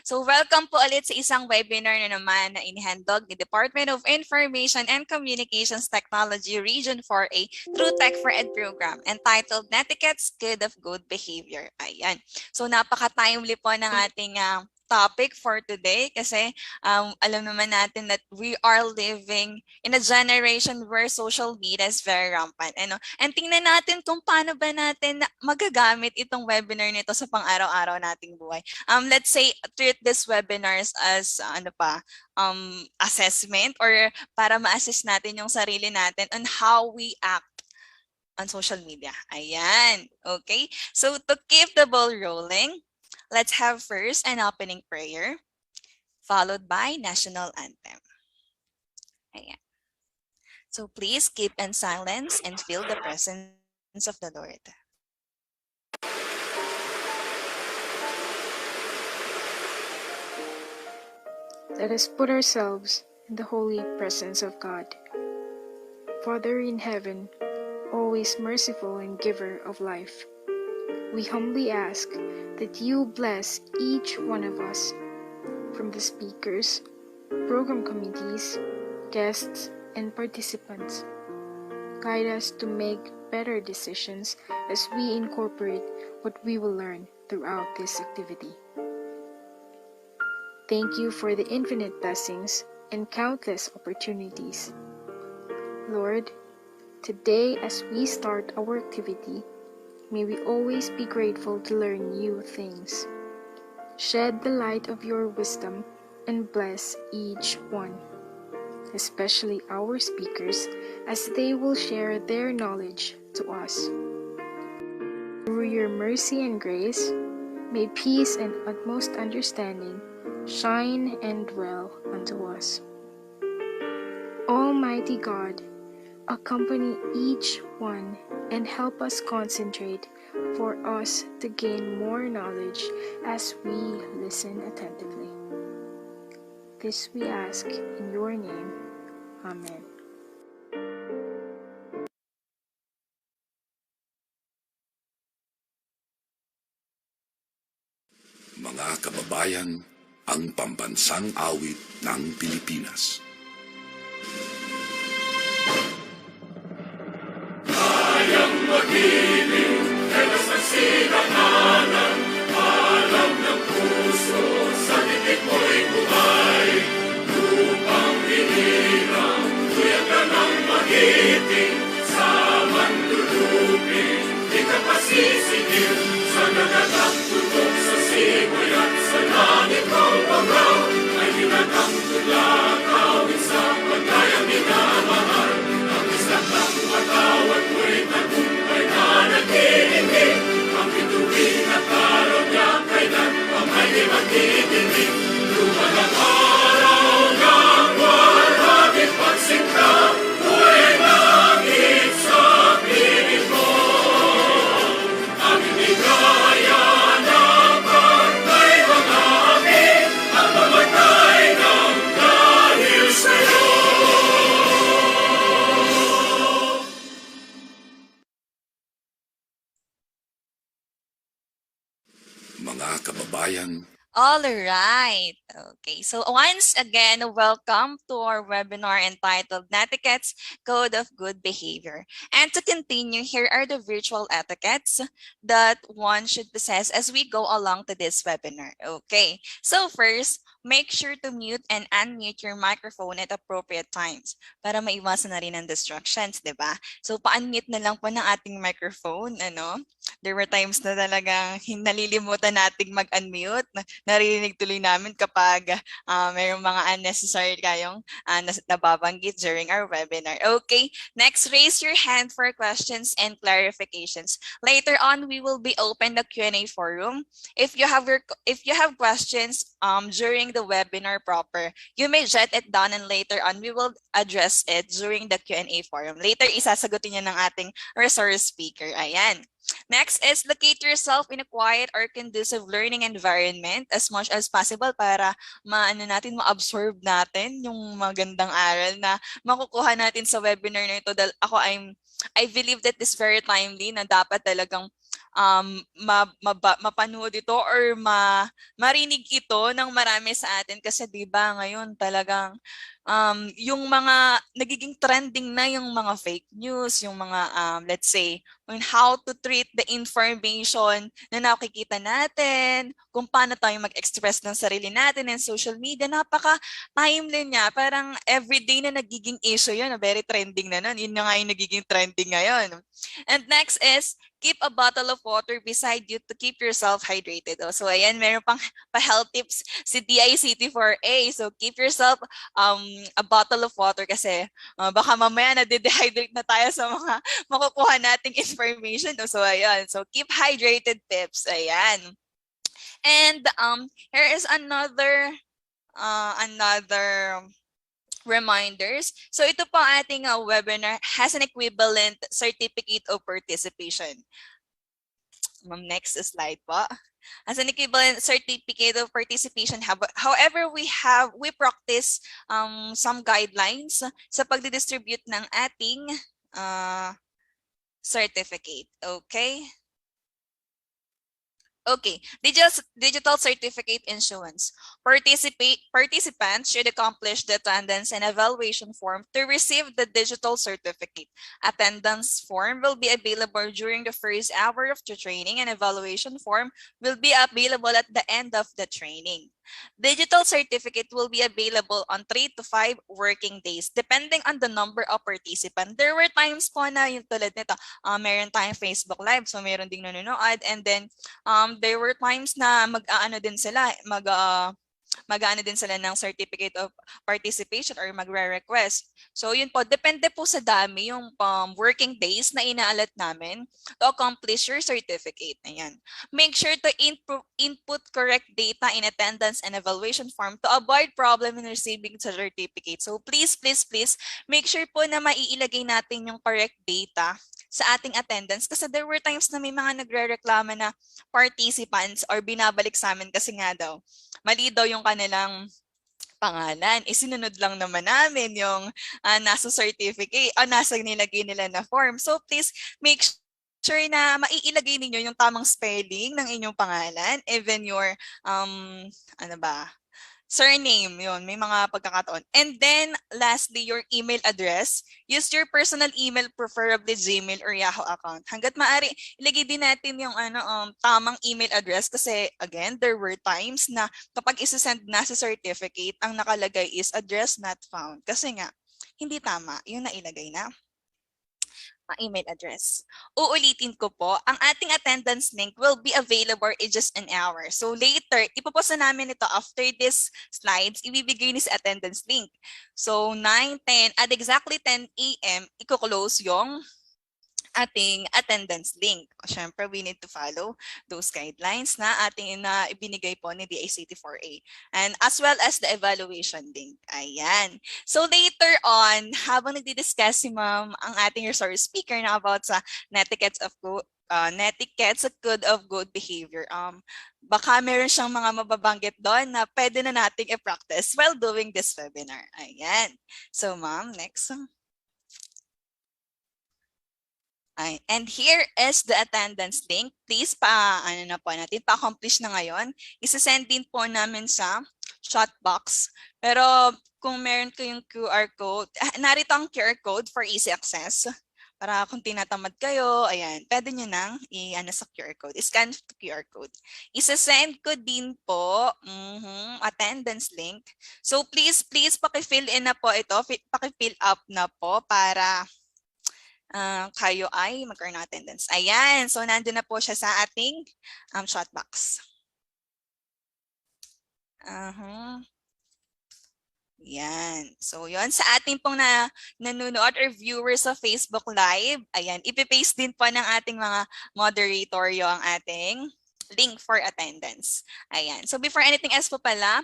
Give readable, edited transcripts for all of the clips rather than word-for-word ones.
So welcome po ulit sa isang webinar na naman na inihandog ni Department of Information and Communications Technology Region 4A through Tech for Ed program entitled Netiquette's Code of Good Behavior. Ayan. So napaka-timely po ng ating topic for today kasi alam naman natin that we are living in a generation where social media is very rampant. And tingnan natin kung paano ba natin magagamit itong webinar nito sa pang-araw-araw nating buhay. Let's say treat this webinars as assessment or para ma-assess natin yung sarili natin on how we act on social media. Ayan. Okay. So to keep the ball rolling, let's have first an opening prayer, followed by national anthem. Ayan. So please keep in silence and feel the presence of the Lord. Let us put ourselves in the holy presence of God. Father in heaven, always merciful and giver of life, we humbly ask that you bless each one of us, from the speakers, program committees, guests, and participants. Guide us to make better decisions as we incorporate what we will learn throughout this activity. Thank you for the infinite blessings and countless opportunities. Lord, today as we start our activity, may we always be grateful to learn new things. Shed the light of your wisdom and bless each one, especially our speakers, as they will share their knowledge to us. Through your mercy and grace, may peace and utmost understanding shine and dwell unto us. Almighty God, accompany each one and help us concentrate for us to gain more knowledge as we listen attentively. This we ask in your name. Amen. Mga kababayan, ang pambansang awit ng Pilipinas. Kayang magiliw, dalas ng sinakanan, alam ng puso, sa titik mo'y buhay. Lupang binirang, tuyag ka ng magiting, sa manlulupin, di ka pasisigil, sa nagatang tutok sa simoy at sa langit ng bangaw, ay hinatang tulang awit sa pagkayang minamahal. Ang isang ng matawad mo'y tagumpay na nag-iibig, ang bituin at araw niya kailan pa may di magdidinig. Lumalang araw ng walang pagsinta, mo'y langit sa piling mo. Ang ibigaya ng pagkay mga amin, ang mamatay ng dahil sa'yo. Mga kababayan, All right. Okay. So once again, welcome to our webinar entitled Netiquette's Code of Good Behavior. And to continue, here are the virtual etiquettes that one should possess as we go along to this webinar. Okay. So first, make sure to mute and unmute your microphone at appropriate times para maiwasan na rin ang distractions, di ba? So pa-unmute na lang po ng ating microphone, There were times na talagang nalilimutan nating mag-unmute. Naririnig tuloy namin kapag mayroong mga unnecessary kayong nababanggit during our webinar. Okay, next, raise your hand for questions and clarifications. Later on, we will be open the Q&A forum. If you have questions during the webinar proper, you may jot it down and later on, we will address it during the Q&A forum. Later, isasagutin niya ng ating resource speaker. Ayan. Next is locate yourself in a quiet or conducive learning environment as much as possible para ma-absorb natin yung magandang aral na makukuha natin sa webinar na ito. Dahil I believe that this very timely na dapat talagang mapanood ito or marinig ito ng marami sa atin kasi 'di ba ngayon talagang yung mga nagiging trending na yung mga fake news, yung mga let's say on how to treat the information na nakikita natin, kung paano tayo mag-express ng sarili natin in social media, napaka-timely niya. Parang everyday na nagiging issue yun, very trending na nun. Yun na nga yung nagiging trending ngayon. And next is, keep a bottle of water beside you to keep yourself hydrated. Oh, so ayan, meron pang pa-health tips si DICT4A. So keep yourself a bottle of water kasi baka mamaya na-dehydrate na tayo sa mga makukuha nating information. Oh, so ayan, so keep hydrated tips. Ayan. And here is another reminders. So ito po ating webinar has an equivalent certificate of participation. Next slide po. As an equivalent certificate of participation, however, we practice some guidelines sa pagdidistribute ng ating certificate. Okay? Okay, digital certificate issuance. Participants should accomplish the attendance and evaluation form to receive the digital certificate. Attendance form will be available during the first hour of the training and evaluation form will be available at the end of the training. Digital certificate will be available on 3 to 5 working days depending on the number of participants. There were times po na yung tulad nito, meron tayong Facebook Live, so meron ding nanonood, and then there were times na mag-aano din sila, mag-aano din sila ng certificate of participation or magre-request. So yun po, depende po sa dami yung working days na inaalat namin to accomplish your certificate. Ayan. Make sure to input correct data in attendance and evaluation form to avoid problem in receiving the certificate. So please, make sure po na maiilagay natin yung correct data sa ating attendance kasi there were times na may mga nagre-reklama na participants or binabalik sa amin kasi nga daw mali daw yung kanilang pangalan. Isinunod lang naman namin yung nasa certificate, nasa nilagay nila na form. So please make sure na maiilagay ninyo yung tamang spelling ng inyong pangalan, even your surname, yun, may mga pagkakataon. And then, lastly, your email address. Use your personal email, preferably Gmail or Yahoo account. Hanggat maaari, ilagay din natin yung tamang email address kasi, again, there were times na kapag isasend na sa certificate, ang nakalagay is address not found. Kasi nga, hindi tama yung nailagay na email address. Uulitin ko po, ang ating attendance link will be available in just an hour. So later, ipopost na namin ito after this slides, ibibigay ni sa attendance link. So 9, 10, at exactly 10 a.m., i-close yung ating attendance link. Siyempre, we need to follow those guidelines na ating ibinigay po ni DICT4A. And as well as the evaluation link. Ayan. So later on, habang nagdi-discuss si ma'am ang ating resource speaker na about sa netiquette of code of good behavior. Baka meron siyang mga mababanggit doon na pwede na nating i-practice while doing this webinar. Ayan. So ma'am, next. And here is the attendance link. Please pa-accomplish na ngayon. Isa-send din po namin sa chat box. Pero kung meron kayong QR code, narito ang QR code for easy access. Para kung tinatamad kayo, ayan, pwede nyo nang sa QR code. Scan the QR code. Isa-send ko din po attendance link. So please paki-fill in na po ito. Paki-fill up na po para kayo ay magkaroon ng attendance. Ayan. So, nandun na po siya sa ating chat box. Yan. So, yon sa ating pong nanonood or viewers sa Facebook Live, ayan, ipipaste din po ng ating mga moderator yung ating link for attendance. Ayan. So, before anything else po pala,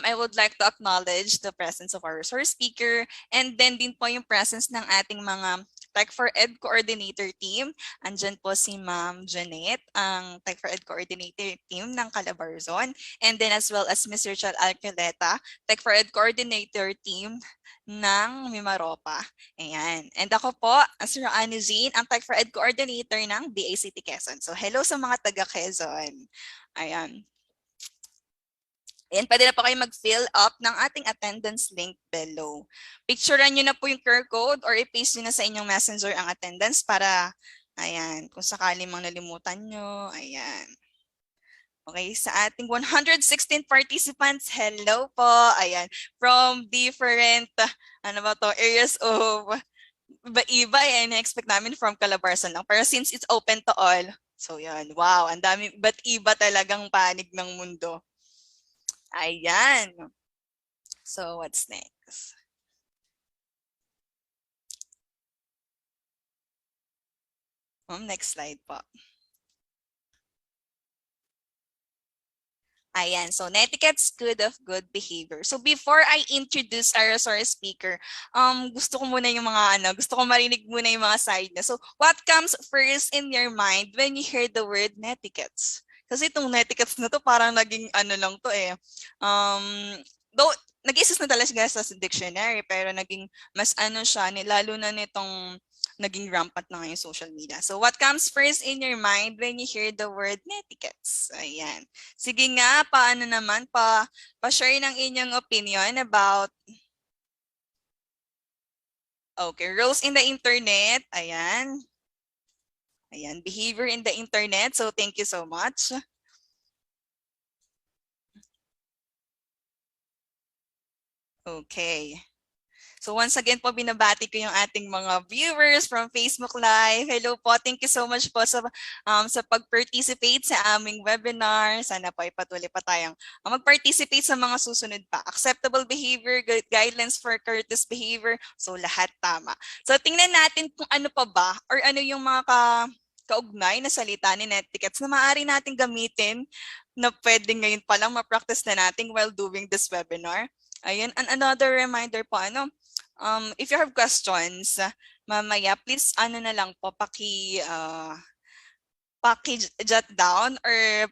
I would like to acknowledge the presence of our resource speaker and then din po yung presence ng ating mga Tech for Ed Coordinator Team. Andyan po si Ma'am Janet, ang Tech for Ed Coordinator Team ng Calabarzon. And then as well as Ms. Rachel Alcaleta, Tech for Ed Coordinator Team ng Mimaropa. Ayan. And ako po, as Roanne Jean, ang Tech for Ed Coordinator ng DACT Quezon. So hello sa mga taga Quezon. Ayan. And pwede na po kayo mag-fill up ng ating attendance link below. Picturean nyo na po yung QR code or i-paste nyo na sa inyong messenger ang attendance para, ayan, kung sakali mang nalimutan nyo, ayan. Okay, sa ating 116 participants, hello po. Ayan, from different, areas of iba and expect namin from Calabarzon lang. Pero since it's open to all, so yan, wow, ang dami, but iba talagang panig ng mundo. Ayan. So, what's next? Next slide po. Ayan, so netiquette's good of good behavior. So before I introduce our resource speaker, gusto ko muna yung mga gusto ko marinig muna yung mga side na. So what comes first in your mind when you hear the word netiquettes? Kasi itong netiquettes na to parang naging lang to eh. Though nag-exist na talaga siya sa dictionary pero naging mas siya, lalo na nitong naging rampant na ngayon social media. So what comes first in your mind when you hear the word netiquettes? Ayan. Sige nga, paano naman pa-share ng inyong opinion about rules in the internet. Ayan. Ayan, behavior in the internet. So thank you so much. Okay. So once again po, binabati ko yung ating mga viewers from Facebook Live. Hello po, thank you so much po sa pag-participate sa aming webinar. Sana po ay patuloy pa tayong mag-participate sa mga susunod pa. Acceptable behavior, guidelines for courteous behavior. So lahat tama. So tingnan natin kung ano pa ba or ano yung mga kaugnay na salita ni netiquettes na maaari natin gamitin na pwedeng ngayon pa lang ma-practice na natin while doing this webinar. Ayun, and another reminder po, if you have questions, mamaya, please, na lang po, paki-jot down or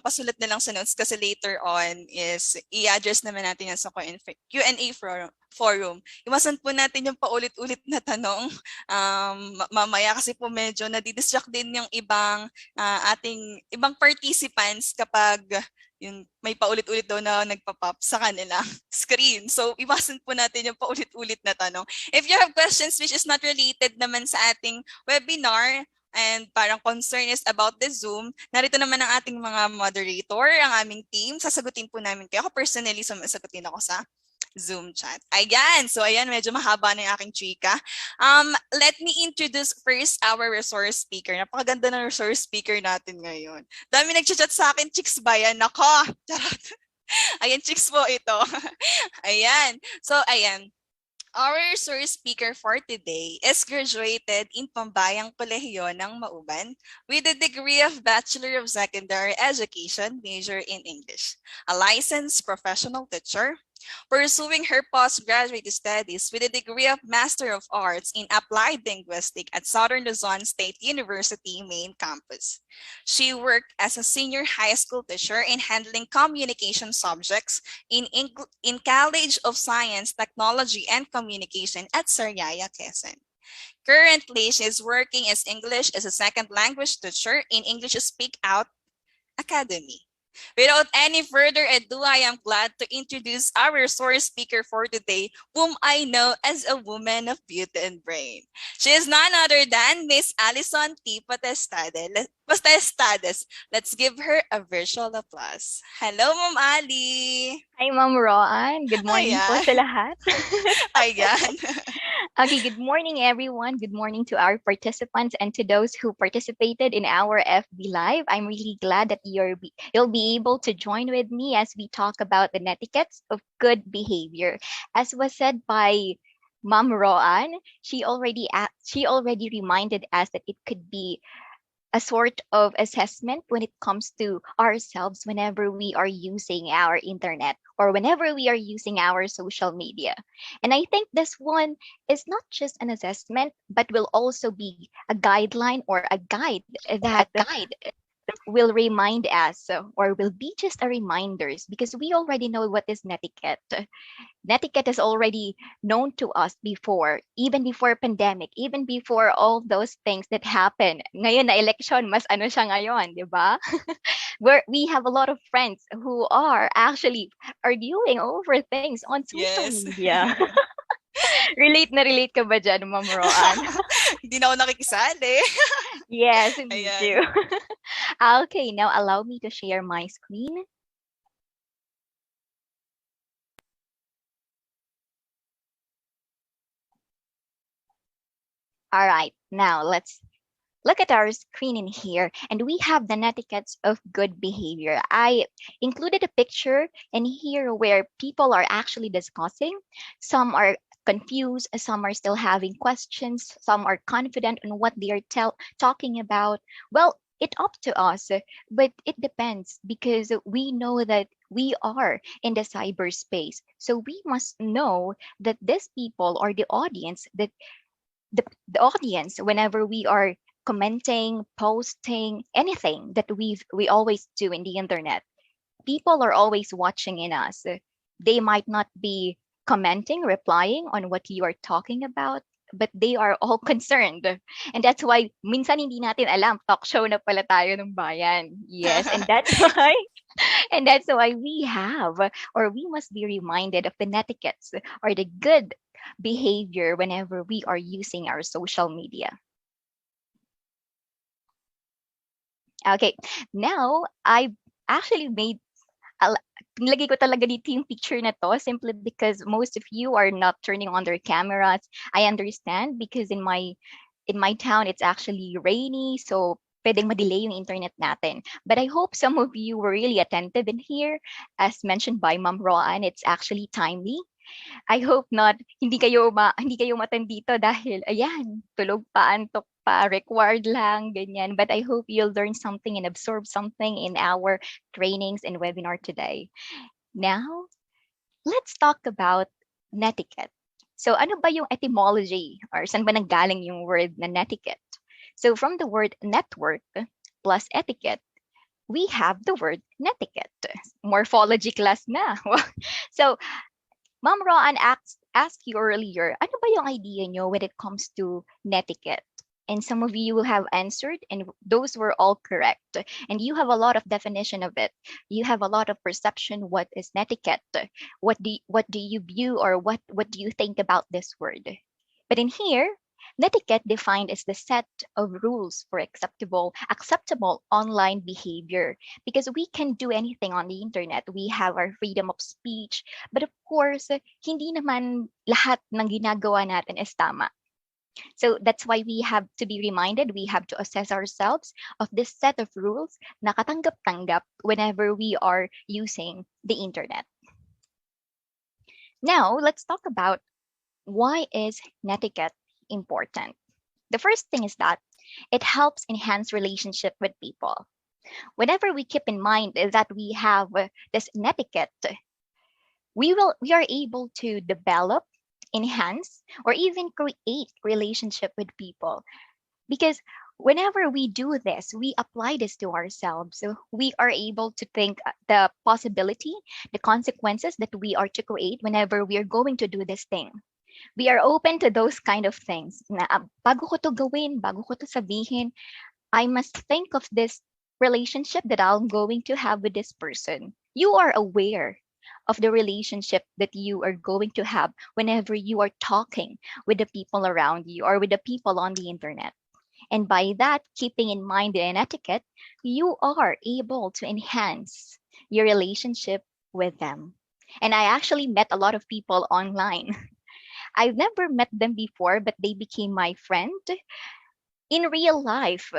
pasulat na lang sa notes kasi later on is i-address naman natin yan sa Q&A forum. Iwasan po natin yung paulit-ulit na tanong mamaya kasi po medyo nadidistract din yung ating ibang participants kapag yung may paulit-ulit daw na nagpa-pop sa kanila screen. So, iwasan po natin yung paulit-ulit na tanong. If you have questions which is not related naman sa ating webinar, and parang concern is about the Zoom, narito naman ang ating mga moderator, ang aming team. Sasagutin po namin kayo. Ako personally, sumasagutin ako sa Zoom chat. Ayan. So, ayan, medyo mahaba na yung aking chika. Let me introduce first our resource speaker. Napakaganda ng resource speaker natin ngayon. Dami nag-chat sa akin, chicks ba yan? Nako! Ayan, chicks po ito. Ayan. So, ayan. Our resource speaker for today is graduated in Pambayang Kolehiyo ng Mauban with a degree of Bachelor of Secondary Education, major in English, a licensed professional teacher, pursuing her postgraduate studies with a degree of Master of Arts in Applied Linguistics at Southern Luzon State University main campus. She worked as a senior high school teacher in handling communication subjects in College of Science, Technology, and Communication at Sariaya, Quezon. Currently, she is working as English as a second language teacher in English Speak Out Academy. Without any further ado, I am glad to introduce our resource speaker for today, whom I know as a woman of beauty and brain. She is none other than Miss Alison Potestades. Let's give her a virtual applause. Hello, Ma'am Ali. Hi, Ma'am Roanne. Good morning po sa lahat. Ayan. Okay, good morning, everyone. Good morning to our participants and to those who participated in our FB Live. I'm really glad that you'll be able to join with me as we talk about the netiquettes of good behavior. As was said by Ma'am Roanne, she already reminded us that it could be a sort of assessment when it comes to ourselves whenever we are using our internet or whenever we are using our social media. And I think this one is not just an assessment, but will also be a guideline or a guide that will remind us or will be just a reminders because we already know what is netiquette. Netiquette is already known to us before, even before pandemic, even before all those things that happen. Ngayon na election, mas ano siya ngayon, di ba? Where we have a lot of friends who are actually arguing over things on social Yes. media. Relate ka ba dyan, Ma'am Roan? Hindi na ako nakikisali. Yes, me Ayan. too. Okay, now allow me to share my screen. All right, now let's look at our screen in here, and we have the netiquettes of good behavior. I included a picture in here where people are actually discussing. Some are confused, some are still having questions, some are confident on what they are talking about. Well, it's up to us, but it depends because we know that we are in the cyberspace. So we must know that these people or the audience that the audience whenever we are commenting, posting, anything that we always do in the internet. People are always watching in us. They might not be commenting, replying on what you are talking about, but they are all concerned. And that's why minsan hindi natin alam, talk show na pala tayo ng bayan. Yes, and that's why we have or we must be reminded of the netiquettes or the good behavior whenever we are using our social media. Okay, now I actually made nilagay ko talaga dito yung picture na to simply because most of you are not turning on their cameras. I understand because in my town it's actually rainy, so pwedeng ma-delay yung internet natin. But I hope some of you were really attentive in here. As mentioned by Ma'am Roan, it's actually timely. I hope not hindi kayo matan dito dahil ayan, tulog pa, antok pa, required lang, ganyan. But I hope you'll learn something and absorb something in our trainings and webinar today. Now, let's talk about netiquette. So ano ba yung etymology or saan ba nanggaling yung word na netiquette? So from the word network plus etiquette, we have the word netiquette. Morphology class na. So Ma'am Roan asked you earlier, ano ba yung idea nyo when it comes to netiquette? And some of you have answered, and those were all correct. And you have a lot of definition of it. You have a lot of perception. What is netiquette? What do you view, or what do you think about this word? But in here, netiquette defined as the set of rules for acceptable online behavior. Because we can do anything on the internet. We have our freedom of speech. But of course, hindi naman lahat ng ginagawa natin is tama. So that's why we have to be reminded, we have to assess ourselves of this set of rules na katanggap-tanggap whenever we are using the internet. Now, let's talk about why is netiquette important. The first thing is that it helps enhance relationship with people. Whenever we keep in mind that we have this netiquette, we are able to develop, enhance, or even create relationship with people. Because whenever we do this, we apply this to ourselves. So we are able to think the possibility, the consequences that we are to create whenever we are going to do this thing. We are open to those kind of things. Na bago ko to gawin, bago ko to sabihin, I must think of this relationship that I'm going to have with this person. You are aware of the relationship that you are going to have whenever you are talking with the people around you or with the people on the internet. And by that, keeping in mind the etiquette, you are able to enhance your relationship with them. And I actually met a lot of people online. I've never met them before, but they became my friend in real life.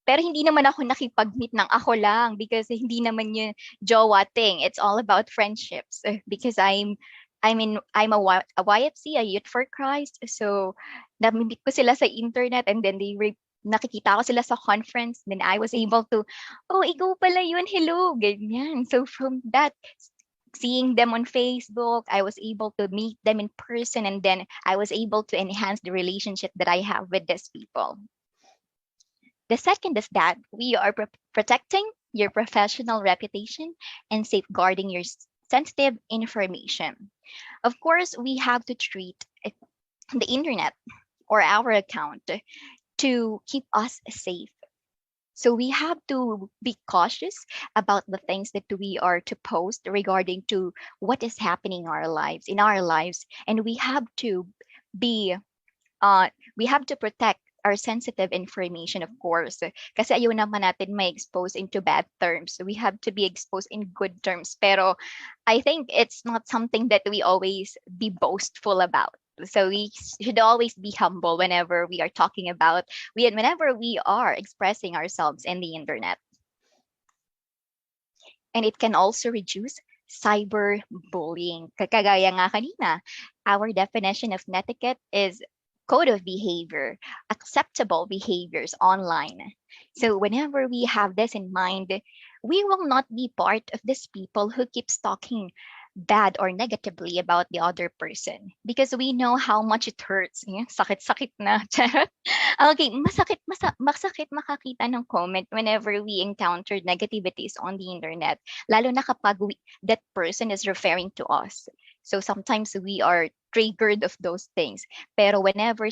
Pero hindi naman ako nakipag-meet ng ako lang because hindi naman yun jowa thing. It's all about friendships because I'm a YFC, a Youth for Christ. So, namimit ko sila sa internet and then they nakikita ko sila sa conference, then I was able to, oh, ikaw pala yun, hello, ganyan. So from that, seeing them on Facebook, I was able to meet them in person, and then I was able to enhance the relationship that I have with these people. The second is that we are protecting your professional reputation and safeguarding your sensitive information. Of course, we have to treat the internet or our account to keep us safe. So we have to be cautious about the things that we are to post regarding to what is happening in our lives, and be we have to protect our sensitive information, of course. Kasi ayaw naman natin may expose into bad terms. So we have to be exposed in good terms. Pero I think it's not something that we always be boastful about. So we should always be humble whenever we are talking about, whenever we are expressing ourselves in the internet. And it can also reduce cyberbullying. Kagaya nga kanina, our definition of netiquette is code of behavior, acceptable behaviors online. So whenever we have this in mind, we will not be part of these people who keeps talking bad or negatively about the other person, because we know how much it hurts. Yeah, sakit-sakit na. Okay, masakit makakita ng comment whenever we encounter negativities on the internet, lalo na kapag that person is referring to us. So sometimes we are triggered of those things. Pero whenever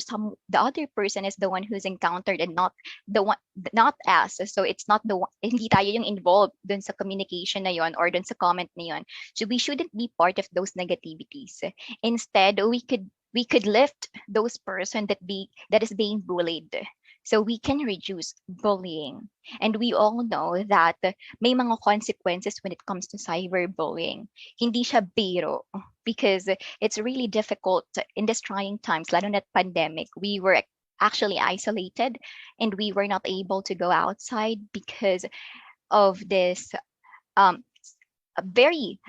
the other person is the one who's encountered and not us, so it's not the one, hindi tayo yung involved dun sa communication na yon or dun sa comment na yon. So we shouldn't be part of those negativities. Instead, we could lift those person that is being bullied, so we can reduce bullying. And we all know that may mga consequences when it comes to cyberbullying. Hindi siya biro, because it's really difficult in these trying times, lalo na pandemic. We were actually isolated and we were not able to go outside because of this very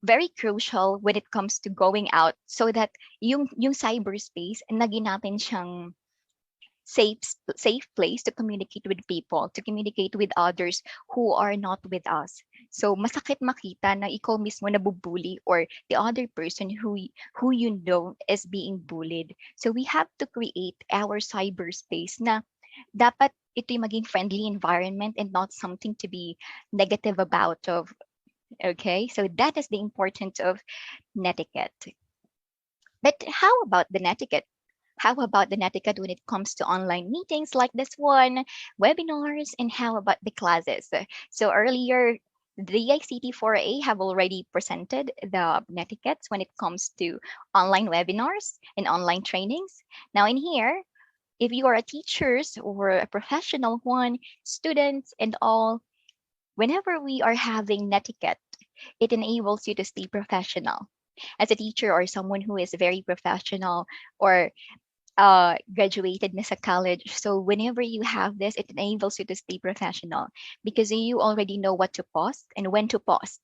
very crucial when it comes to going out, so that yung cyberspace naging natin siyang safe place to communicate with people, to communicate with others who are not with us. So masakit makita na ikaw mismo nabubully, or the other person who you know is being bullied. So we have to create our cyberspace na dapat ito'y maging friendly environment and not something to be negative about of. Okay, so that is the importance of netiquette. But how about the netiquette? How about the netiquette when it comes to online meetings like this one, webinars, and how about the classes? So earlier, the ICT4A have already presented the netiquettes when it comes to online webinars and online trainings. Now in here, if you are a teachers or a professional one, students and all, whenever we are having netiquette, it enables you to stay professional. As a teacher or someone who is very professional or graduated na sa college. So whenever you have this, it enables you to stay professional because you already know what to post and when to post.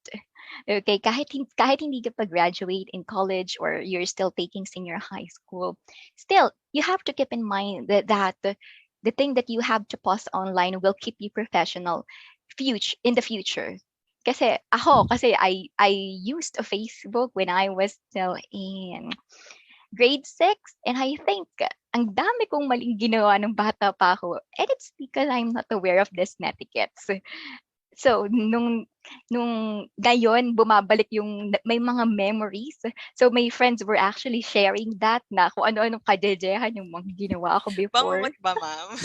Okay, kahit hindi ka pa graduate in college or you're still taking senior high school, still you have to keep in mind that the thing that you have to post online will keep you professional in the future. Kasi I used a Facebook when I was still in grade 6, and I think ang dami kong maling ginawa ng bata pa ako, and it's because I'm not aware of this netiquettes. So nung ngayon bumabalik yung may mga memories. So my friends were actually sharing that na kung ano-anong kajejehan yung mga ginawa ko before. Bangungot ba, ma'am?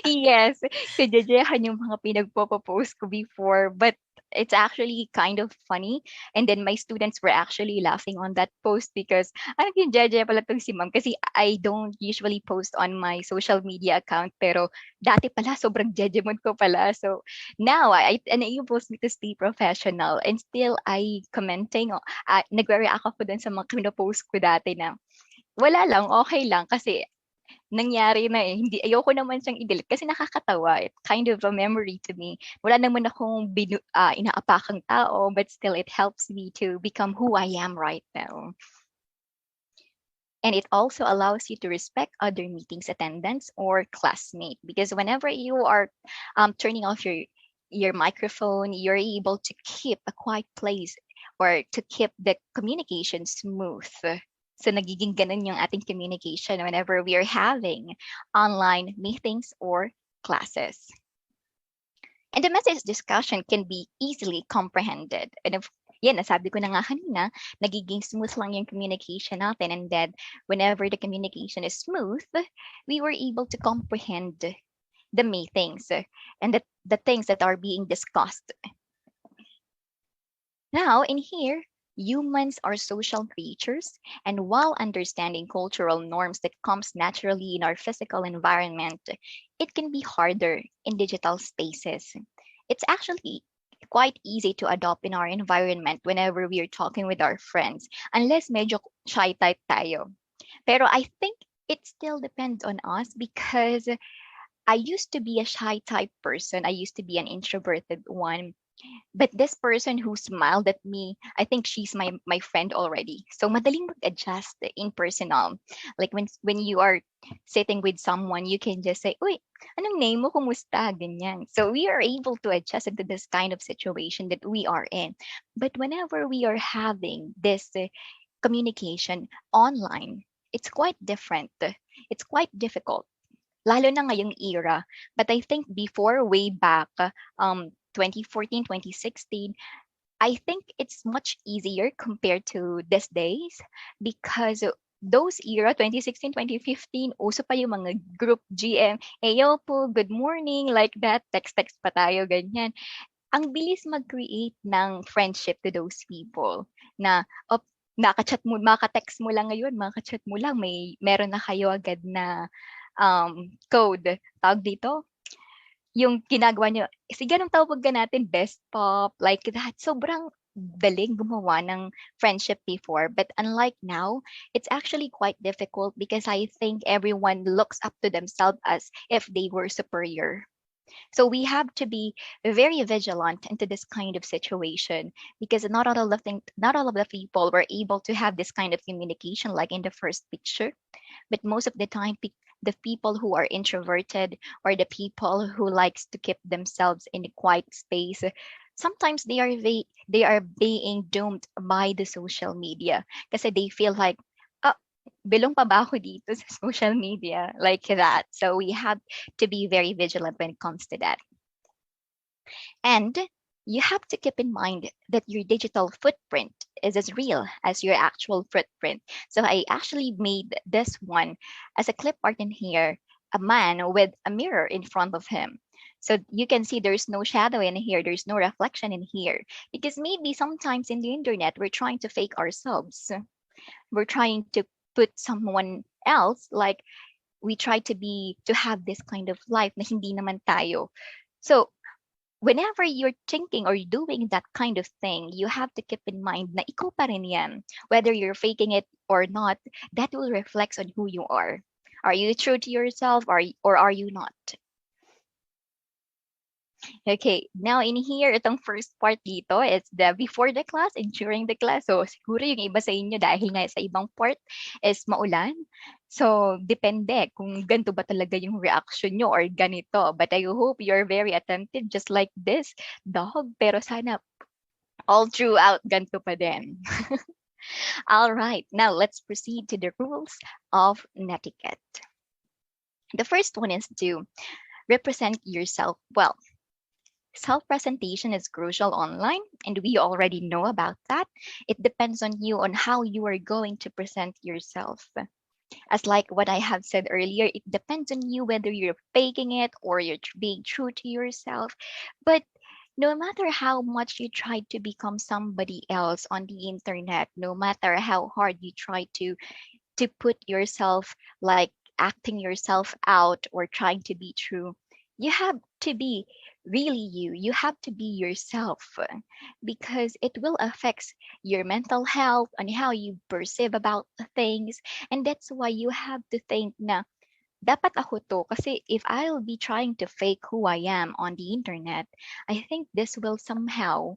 Yes, kajejehan yung mga pinagpo-post ko before, but it's actually kind of funny. And then my students were actually laughing on that post because ano yung jeje pala tong si ma'am, kasi I don't usually post on my social media account, pero dati pala sobrang jejemon ko pala. So now it enables me to stay professional, and still I commenting, nagre-react ako dun sa mga pinopost ko dati na wala lang, okay lang kasi nangyari na eh. Hindi, ayoko naman siyang i-delete kasi nakakatawa. It's kind of a memory to me. Wala naman akong inaapakang tao, but still it helps me to become who I am right now. And it also allows you to respect other meetings attendants or classmate, because whenever you are turning off your microphone, you're able to keep a quiet place or to keep the communication smooth. So nagiging ganun yung ating communication whenever we are having online meetings or classes. And the message discussion can be easily comprehended. And if yan, nasabi ko na nga kanina, nagiging smooth lang yung communication natin. And then, whenever the communication is smooth, we were able to comprehend the meetings and the things that are being discussed. Now, in here, humans are social creatures, and while understanding cultural norms that comes naturally in our physical environment, it can be harder in digital spaces. It's actually quite easy to adopt in our environment whenever we are talking with our friends, unless medyo shy type tayo. Pero I think it still depends on us, because I used to be a shy type person. I used to be an introverted one. But this person who smiled at me, I think she's my friend already. So madaling mag-adjust in personal. Like when you are sitting with someone, you can just say, "Uy, anong name mo? Kumusta?" Ganyan. So we are able to adjust into this kind of situation that we are in. But whenever we are having this communication online, it's quite different. It's quite difficult, lalo na ngayong era. But I think before, way back, 2014, 2016, I think it's much easier compared to these days, because those era, 2016, 2015, uso pa yung mga group GM, "Ayo po, good morning," like that, text-text pa tayo, ganyan. Ang bilis mag-create ng friendship to those people na, maka-text mo lang ngayon, maka-chat mo lang, meron na kayo agad na code. Tawag dito, yung ginagawa niyo, sige anong tawagan natin, best pop, like that. Sobrang daling gumawa ng friendship before. But unlike now, it's actually quite difficult, because I think everyone looks up to themselves as if they were superior. So we have to be very vigilant into this kind of situation, because not all of the people were able to have this kind of communication like in the first picture. But most of the time, the people who are introverted, or the people who likes to keep themselves in a quiet space, sometimes they are being doomed by the social media, kasi they feel like, ah, belong pa ba ako dito sa social media, like that. So we have to be very vigilant when it comes to that. And you have to keep in mind that your digital footprint is as real as your actual footprint. So I actually made this one as a clip art in here, a man with a mirror in front of him. So you can see there's no shadow in here, there's no reflection in here, because maybe sometimes in the internet we're trying to fake ourselves. We're trying to put someone else, like we try to have this kind of life na hindi naman tayo. So whenever you're thinking or doing that kind of thing, you have to keep in mind na ikaw pa rin yan. Whether you're faking it or not, that will reflect on who you are. Are you true to yourself, or are you not? Okay, now in here, itong first part dito is the before the class and during the class. So siguro yung iba sa inyo, dahil nga sa ibang part is maulan. So depende kung ganito ba talaga yung reaction nyo or ganito. But I hope you're very attentive, just like this dog. Pero sana all throughout ganito pa din. All right, now let's proceed to the rules of netiquette. The first one is to represent yourself well. Self-presentation is crucial online, and we already know about that. It depends on you on how you are going to present yourself. As like what I have said earlier, it depends on you whether you're faking it or you're being true to yourself. But no matter how much you try to become somebody else on the internet, no matter how hard you try to put yourself, like acting yourself out or trying to be true, you have to be really you. You have to be yourself, because it will affect your mental health and how you perceive about things. And that's why you have to think na dapat ako to, kasi if I'll be trying to fake who I am on the internet, I think this will somehow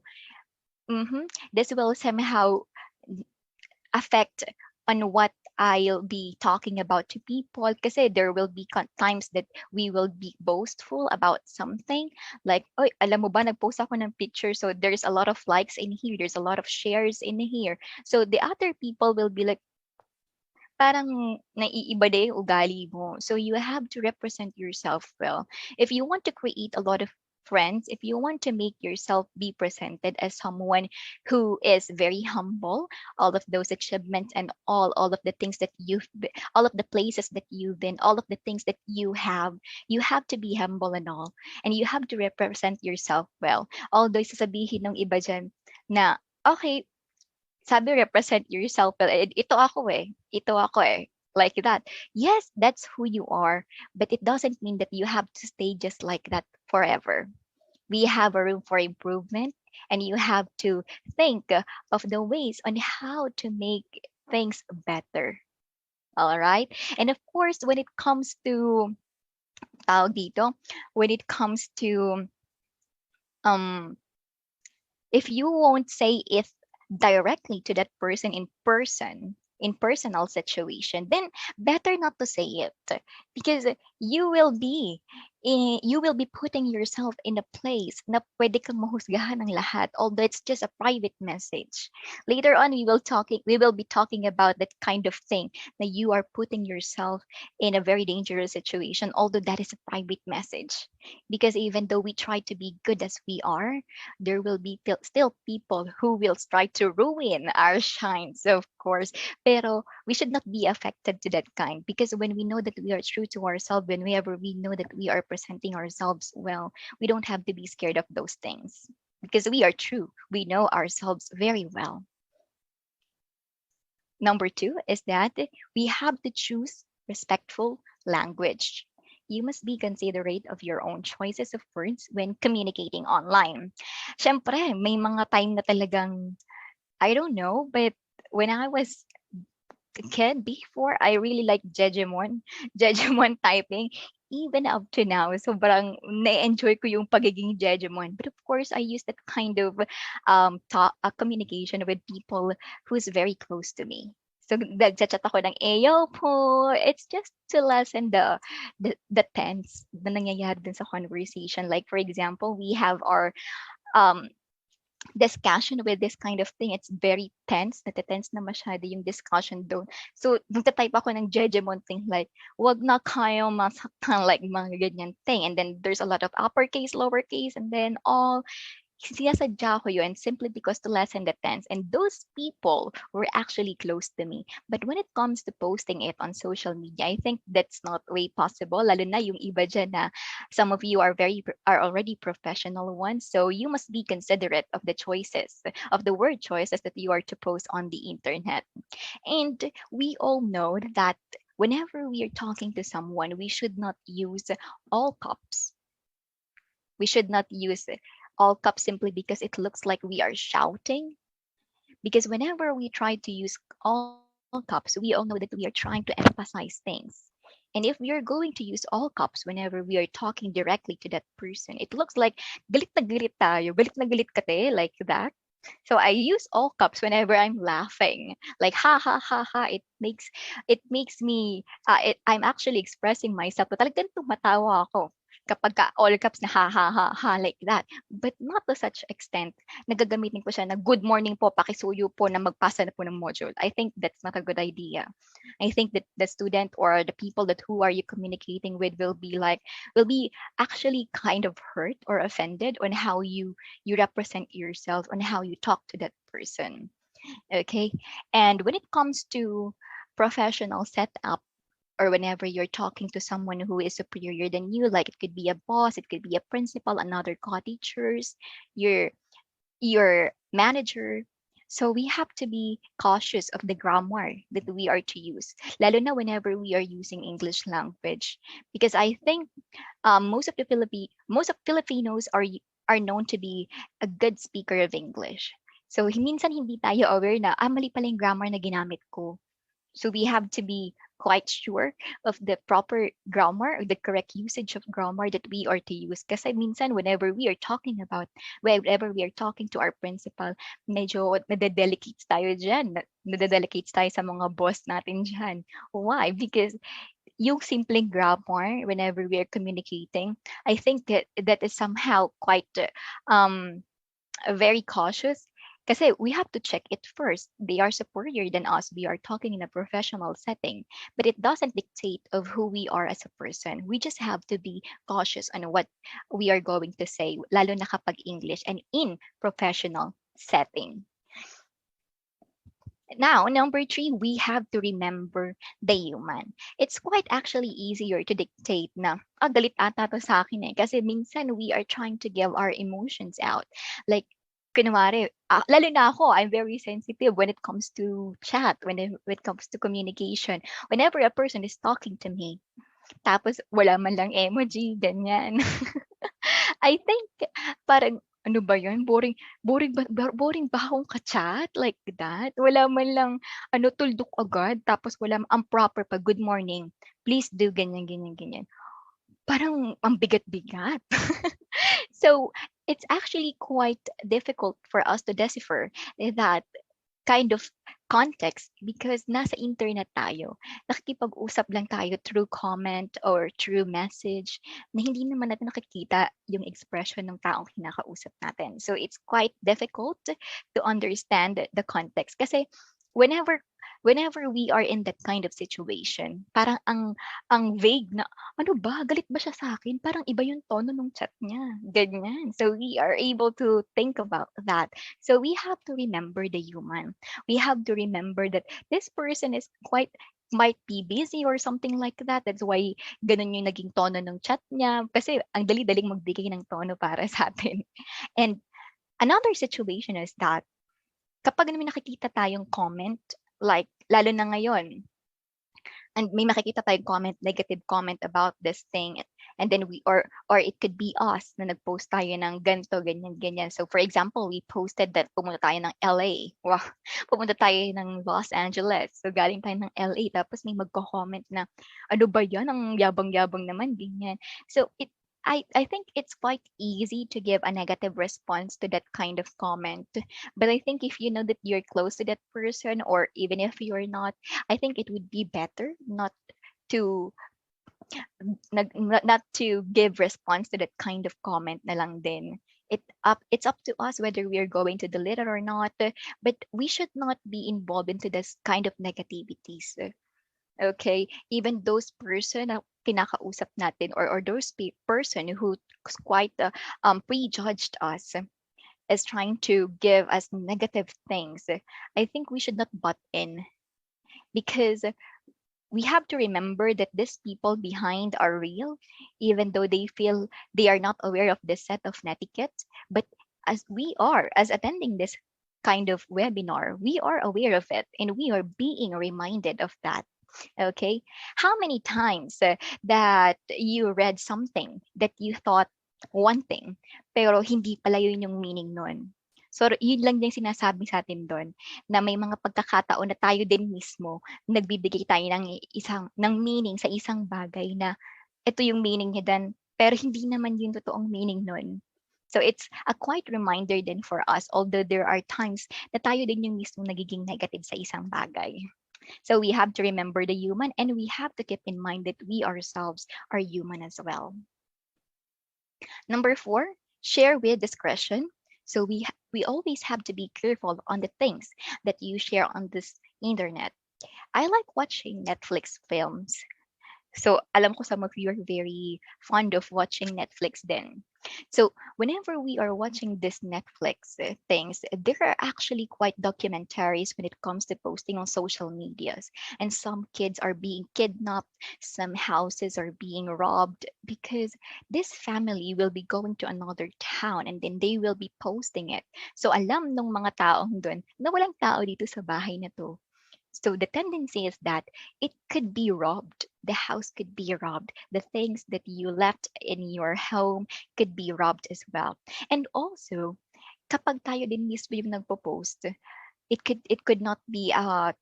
affect on what I'll be talking about to people kasi there will be times that we will be boastful about something like, oy, alam mo ba, nagpost ako ng picture, so there's a lot of likes in here, there's a lot of shares in here. So the other people will be like, parang naiiba na yung ugali mo. So you have to represent yourself well. If you want to create a lot of friends, if you want to make yourself be presented as someone who is very humble, all of those achievements and all of the things that all of the places that you've been, all of the things that you have to be humble and all. And you have to represent yourself well. Although sasabihin ng iba dyan na, okay, sabi represent yourself well. Ito ako eh. Ito ako eh. Like that. Yes, that's who you are. But it doesn't mean that you have to stay just like that forever. We have a room for improvement. And you have to think of the ways on how to make things better. All right. And of course, when it comes to tawag dito, when it comes to um if you won't say it directly to that person in personal situation, then better not to say it, because you will be putting yourself in a place na pwede kang mahusgahan ng lahat, although it's just a private message. Later on, we will be talking about that kind of thing, that you are putting yourself in a very dangerous situation, although that is a private message. Because even though we try to be good as we are, there will be still people who will try to ruin our shines, of course. Pero we should not be affected to that kind, because when we know that we are true to ourselves, whenever we know that we are presenting ourselves well, we don't have to be scared of those things because we are true. We know ourselves very well. Number two is that we have to choose respectful language. You must be considerate of your own choices of words when communicating online. Siyempre, may mga time na talagang, I don't know, but when I was a kid before, I really like Jejemon, Jejemon typing. Even up to now, sobrang na-enjoy ko yung pagiging Jejemon. But of course, I use that kind of communication with people who's very close to me. So, nagchat-chat ako ng Ayo po. It's just to lessen the tense na nangyayari din sa conversation. Like, for example, we have our um, discussion with this kind of thing. It's very tense. Natatense na masyado yung discussion doon. So, nagtatype ako ng Jejemon thing like, wag na kayo masaktan, like mga ganyan thing. And then there's a lot of uppercase, lowercase, and then all. Sinasadya ko yun simply because to lessen the tense. And those people were actually close to me. But when it comes to posting it on social media, I think that's not way possible. Lalo na yung iba dyan na some of you are already professional ones. So you must be considerate of the choices, of the word choices that you are to post on the internet. And we all know that whenever we are talking to someone, we should not use all caps. We should not use all caps simply because it looks like we are shouting. Because whenever we try to use all caps, we all know that we are trying to emphasize things. And if we are going to use all caps whenever we are talking directly to that person, it looks like galit na galit tayo, galit na galit ka te, like that. So I use all caps whenever I'm laughing, like ha ha ha ha. It makes me I'm actually expressing myself. But talagang tumatawa ako kapag all caps na ha ha ha ha, like that. But not to such extent. Nagagamitin ko siya na good morning po, pakisuyo po na magpasa na po ng module. I think that's not a good idea. I think that the student or the people that who are you communicating with will be actually kind of hurt or offended on how you represent yourself, on how you talk to that person. Okay. And when it comes to professional setup, or whenever you're talking to someone who is superior than you, like it could be a boss, it could be a principal, another co-teachers, your manager. So we have to be cautious of the grammar that we are to use, lalo na whenever we are using English language, because I think most of Filipinos are known to be a good speaker of English. So minsan hindi tayo aware na mali pala yung grammar na ginamit ko. So we have to be quite sure of the proper grammar, or the correct usage of grammar that we are to use. Kasi minsan, whenever we are talking to our principal, medyo nadedelicates tayo dyan. Nadedelicates tayo sa mga boss natin dyan. Why? Because yung simpleng grammar, whenever we are communicating, I think that is somehow quite very cautious kasi we have to check it first. They are superior than us. We are talking in a professional setting, but it doesn't dictate of who we are as a person. We just have to be cautious on what we are going to say, lalo na kapag English and in professional setting. Now, number three, we have to remember the human. It's quite actually easier to dictate na, galit ata to sa akin eh. Kasi minsan we are trying to give our emotions out. Like, kunwari, lalo na ako, I'm very sensitive when it comes to chat, when it comes to communication. Whenever a person is talking to me, tapos wala man lang emoji, ganyan. I think parang ano ba 'yun, boring ba akong ka-chat like that? Wala man lang ano, tuldok agad tapos wala ang proper pa, "Good morning, please do ganyan, ganyan, ganyan." Parang ang bigat-bigat. So, it's actually quite difficult for us to decipher that kind of context because nasa internet tayo. Nakikipag-usap lang tayo through comment or through message na hindi naman natin nakikita yung expression ng taong kinakausap natin. So it's quite difficult to understand the context kasi whenever whenever we are in that kind of situation, parang ang vague na ano ba, galit ba siya sa akin? Parang iba yung tono ng chat niya. Ganyan. So we are able to think about that. So we have to remember the human. We have to remember that this person is quite might be busy or something like that. That's why ganun yung naging tono ng chat niya. Kasi ang dali-daling magbigay ng tono para sa atin. And another situation is that kapag may nakikita tayong comment, like lalo na ngayon, and may makikita tayong comment, negative comment about this thing, and then we or it could be us na nag-post tayo ng ganito, ganyan, ganyan. So for example, we posted that pumunta tayo ng LA. Wow, pumunta tayo ng Los Angeles. So galing tayo ng LA, tapos may magko-comment na, ano ba yan? Ang yabang-yabang naman, ganyan. So I think it's quite easy to give a negative response to that kind of comment. But I think if you know that you're close to that person, or even if you're not, I think it would be better to not to give response to that kind of comment na lang din. It's up to us whether we are going to delete it or not, but we should not be involved into this kind of negativities. Okay, even those person na kinakausap natin, or those person who quite prejudged us is trying to give us negative things, I think we should not butt in, because we have to remember that these people behind are real, even though they feel they are not aware of this set of netiquette. But as attending this kind of webinar, we are aware of it and we are being reminded of that. Okay, how many times that you read something that you thought one thing, pero hindi pala yun yung meaning nun? So yun lang yung sinasabi sa atin doon, na may mga pagkakataon na tayo din mismo nagbibigay tayo ng meaning sa isang bagay na ito yung meaning niya dan, pero hindi naman yung totoong meaning nun. So it's a quite reminder din for us, although there are times na tayo din yung mismo nagiging negative sa isang bagay. So we have to remember the human, and we have to keep in mind that we ourselves are human as well. Number 4, share with discretion. So we always have to be careful on the things that you share on this internet. I like watching Netflix films. So alam ko some of you are very fond of watching Netflix then. So whenever we are watching this Netflix things, there are actually quite documentaries when it comes to posting on social medias. And some kids are being kidnapped, some houses are being robbed because this family will be going to another town and then they will be posting it. So alam nung mga taong dun na walang tao dito sa bahay na to. So the tendency is that it could be robbed. The house could be robbed. The things that you left in your home could be robbed as well. And also, kapag tayo din mismo yung nagpo-post, it could not be a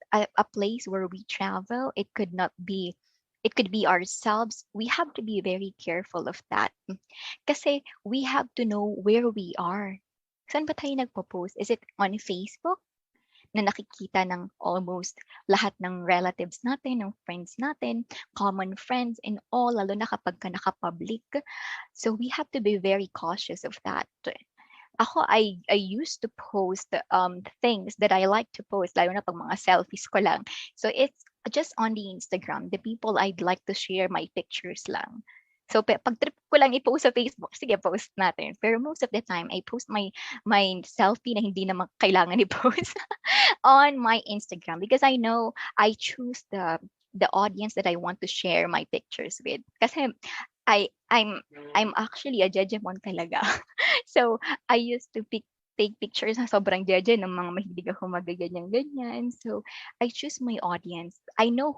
place where we travel. It could be ourselves. We have to be very careful of that. Kasi we have to know where we are. Saan ba tayo nagpo-post? Is it on Facebook na nakikita ng almost lahat ng relatives natin, ng friends natin, common friends and all, lalo na kapag ka naka-public. So we have to be very cautious of that. Ako, I used to post things that I like to post, lalo na pag mga selfies ko lang. So it's just on the Instagram, the people I'd like to share my pictures lang. So pag trip ko lang i-post sa Facebook, sige, post natin. Pero most of the time, I post my selfie na hindi naman kailangan i-post on my Instagram because I know I choose the audience that I want to share my pictures with. Kasi I I'm I'm actually a jejemon talaga. So I used to take pictures na sobrang jeje ng mga mahilig ako magaganyan-ganyan. So I choose my audience. I know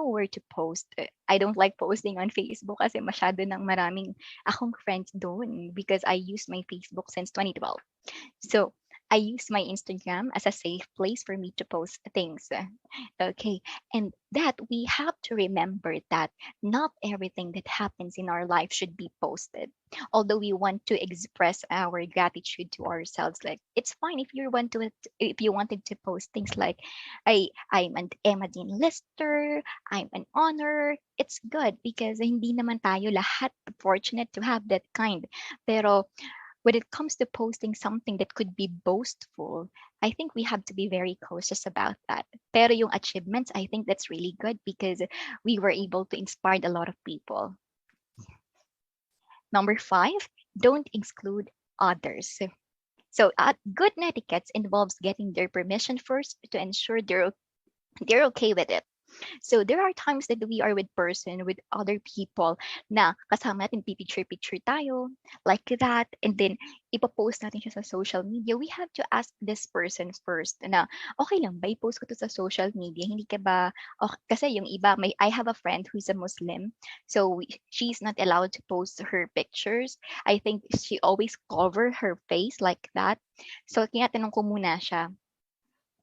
where to post. I don't like posting on Facebook kasi masyado ng maraming akong friends doon because I use my Facebook since 2012. So I use my Instagram as a safe place for me to post things. Okay. And that we have to remember that not everything that happens in our life should be posted. Although we want to express our gratitude to ourselves, like it's fine if you wanted to post things like I'm an Emma Lister, I'm an honor. It's good because hindi naman tayo lahat fortunate to have that kind. Pero when it comes to posting something that could be boastful, I think we have to be very cautious about that. Pero yung achievements, I think that's really good because we were able to inspire a lot of people. Number 5, don't exclude others. So good etiquette involves getting their permission first to ensure they're okay with it. So there are times that we are with other people na kasama natin, picture tayo, like that, and then ipopost natin siya sa social media. We have to ask this person first na, okay lang ba i-post ko to sa social media? Hindi ka ba, okay, kasi yung iba, I have a friend who's a Muslim, so she's not allowed to post her pictures. I think she always cover her face like that. So tinatanong ko muna siya,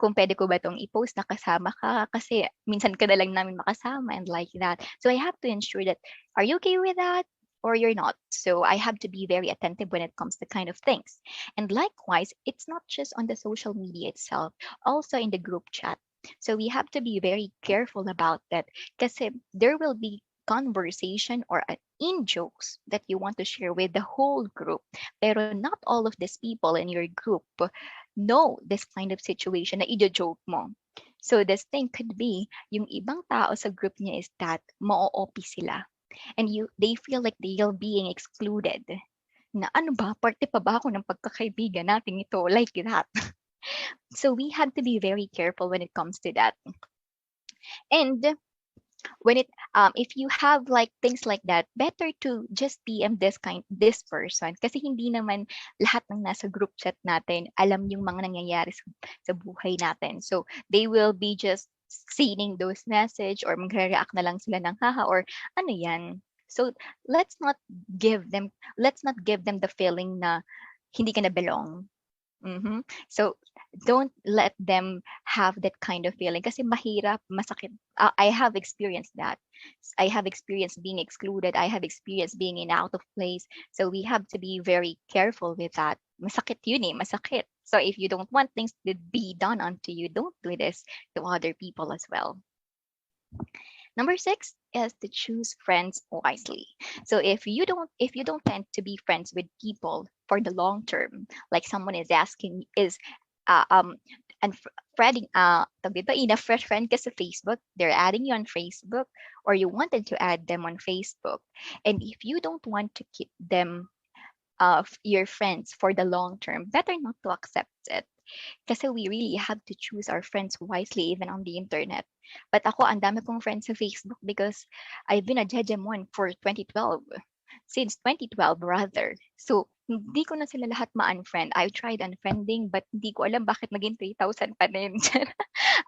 kung pwede ko ba 'tong i-post na kasama ka kasi minsan ka na lang namin makasama and like that. So I have to ensure that, are you okay with that or you're not? So I have to be very attentive when it comes to kind of things. And likewise, it's not just on the social media itself, also in the group chat. So we have to be very careful about that kasi there will be conversation or in jokes that you want to share with the whole group. Pero not all of these people in your group know this kind of situation na i-joke mo. So this thing could be, yung ibang tao sa group niya is that ma-OP sila. And they feel like they are being excluded. Na ano ba, parte pa ba ako ng pagkakaibigan natin ito? Like that. So we have to be very careful when it comes to that. And when if you have like things like that, better to just PM this person kasi hindi naman lahat ng nasa group chat natin alam yung mga nangyayari sa buhay natin. So they will be just seeing those message or magre-react na lang sila ng haha or ano yan. So let's not give them the feeling na hindi ka na belong. So don't let them have that kind of feeling kasi mahirap, masakit. I have experienced that. I have experienced being excluded. I have experienced being in out of place. So we have to be very careful with that. Masakit yun eh, masakit. So if you don't want things to be done unto you, don't do this to other people as well. Number 6 is to choose friends wisely. So if you don't tend to be friends with people for the long term, like someone is asking and friending in a fresh friend ka sa Facebook, they're adding you on Facebook or you wanted to add them on Facebook, and if you don't want to keep them your friends for the long term, better not to accept it. Kasi we really have to choose our friends wisely even on the internet. But ako, ang dami kong friends sa Facebook because I've been a jejemon for 2012. Since 2012 rather. So, hindi ko na sila lahat ma-unfriend. I tried unfriending but hindi ko alam bakit naging 3,000 pa din.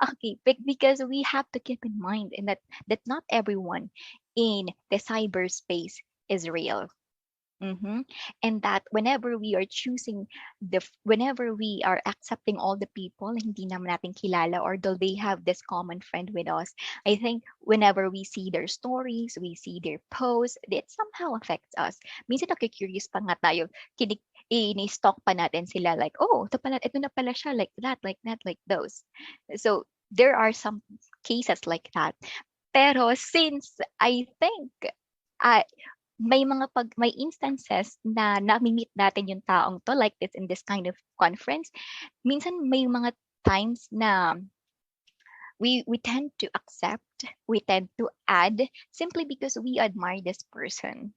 Okay, because we have to keep in mind that not everyone in the cyberspace is real. And that whenever we are choosing whenever we are accepting all the people na hindi naman natin kilala, or though they have this common friend with us, I think whenever we see their stories, we see their posts, it somehow affects us. Minsan curious pa nga tayo, ini-stalk pa natin sila, like, oh, ito na pala siya, like that, like those. So there are some cases like that. Pero since I think I may instances na nami-meet natin yung taong 'to like this in this kind of conference. Minsan may mga times na we tend to accept, we tend to add simply because we admire this person,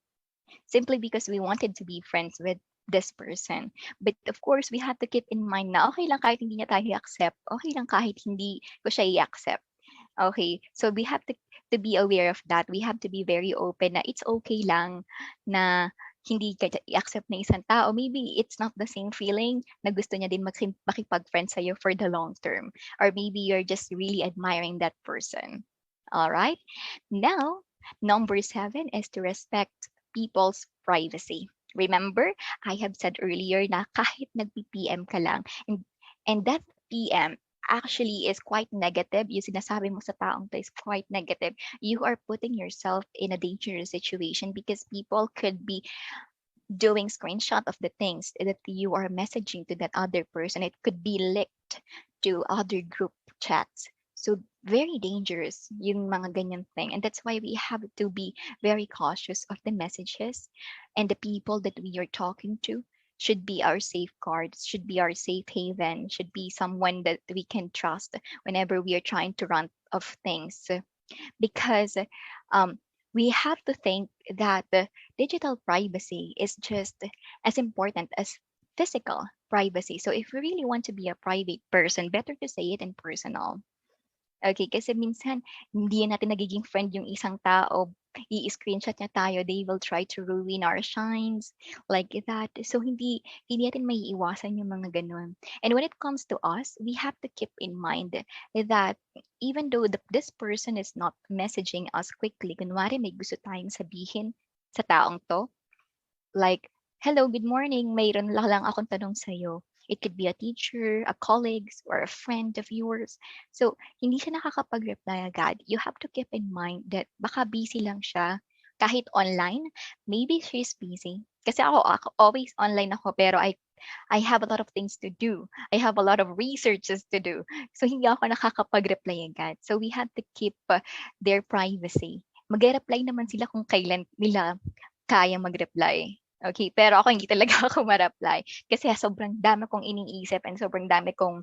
simply because we wanted to be friends with this person. But of course, we have to keep in mind na okay lang kahit hindi niya tayo i-accept, okay lang kahit hindi ko siya i-accept. Okay, so we have to be aware of that. We have to be very open na it's okay lang na hindi ka i-accept ng isang tao. Maybe it's not the same feeling na gusto niya din makipag-friend sa'yo for the long term. Or maybe you're just really admiring that person. All right? Now, number 7 is to respect people's privacy. Remember, I have said earlier na kahit nag-PM ka lang, and that PM actually is quite negative. Yung sinasabi mo sa taong to is quite negative. You are putting yourself in a dangerous situation because people could be doing screenshot of the things that you are messaging to that other person. It could be linked to other group chats. So very dangerous yung mga ganyan thing. And that's why we have to be very cautious of the messages, and the people that we are talking to should be our safeguards, should be our safe haven, should be someone that we can trust whenever we are trying to run of things. Because we have to think that digital privacy is just as important as physical privacy. So if we really want to be a private person, better to say it in personal. Okay, kasi minsan hindi natin nagiging friend yung isang tao, i-screenshot niya tayo, they will try to ruin our shines, like that. So hindi natin maiiwasan yung mga ganun. And when it comes to us, we have to keep in mind that even though this person is not messaging us quickly, kunwari may gusto tayong sabihin sa taong to, like, hello, good morning, mayroon lang akong tanong sa'yo. It could be a teacher, a colleague, or a friend of yours. So, hindi siya nakakapag-reply agad. You have to keep in mind that baka busy lang siya. Kahit online, maybe she's busy. Kasi ako always online ako, pero I have a lot of things to do. I have a lot of researches to do. So, hindi ako nakakapag-reply agad. So, we have to keep their privacy. Mag-reply naman sila kung kailan nila kaya mag-reply. Okay, pero ako hindi talaga ako ma-reply kasi sobrang dami kong iniisip and sobrang dami kong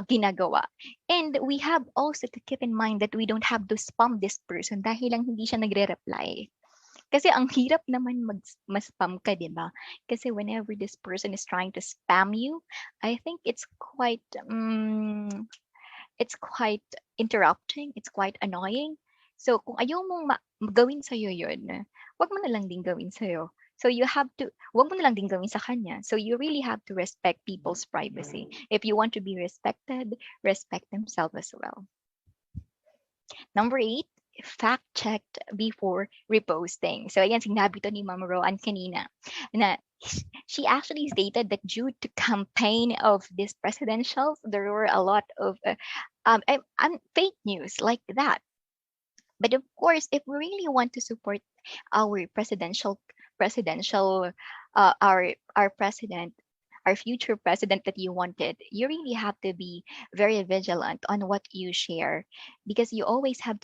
ginagawa. And we have also to keep in mind that we don't have to spam this person dahil lang hindi siya nagre-reply. Kasi ang hirap naman ma-spam ka, di ba? Kasi whenever this person is trying to spam you, I think it's quite interrupting, it's quite annoying. So kung ayaw mong gawin sa'yo yun, wag mo na lang din gawin sa'yo. So you have to, wag mo na lang din gawin sa kanya. So you really have to respect people's privacy. If you want to be respected, respect themselves as well. Number 8, fact-checked before reposting. So ayan, sinabi to ni Ma'am Roan kanina na she actually stated that due to campaign of this presidentials, there were a lot of fake news like that. But of course, if we really want to support our our president, our future president that you wanted, you really have to be very vigilant on what you share, because you always need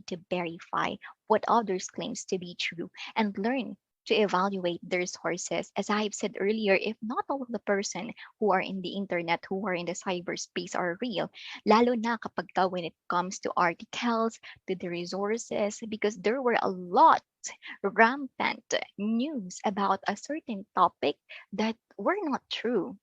to verify what others claims to be true and learn to evaluate their sources. As I've said earlier, if not all of the person who are in the internet, who are in the cyberspace are real, lalo na kapag when it comes to articles, to the resources, because there were a lot rampant news about a certain topic that were not true.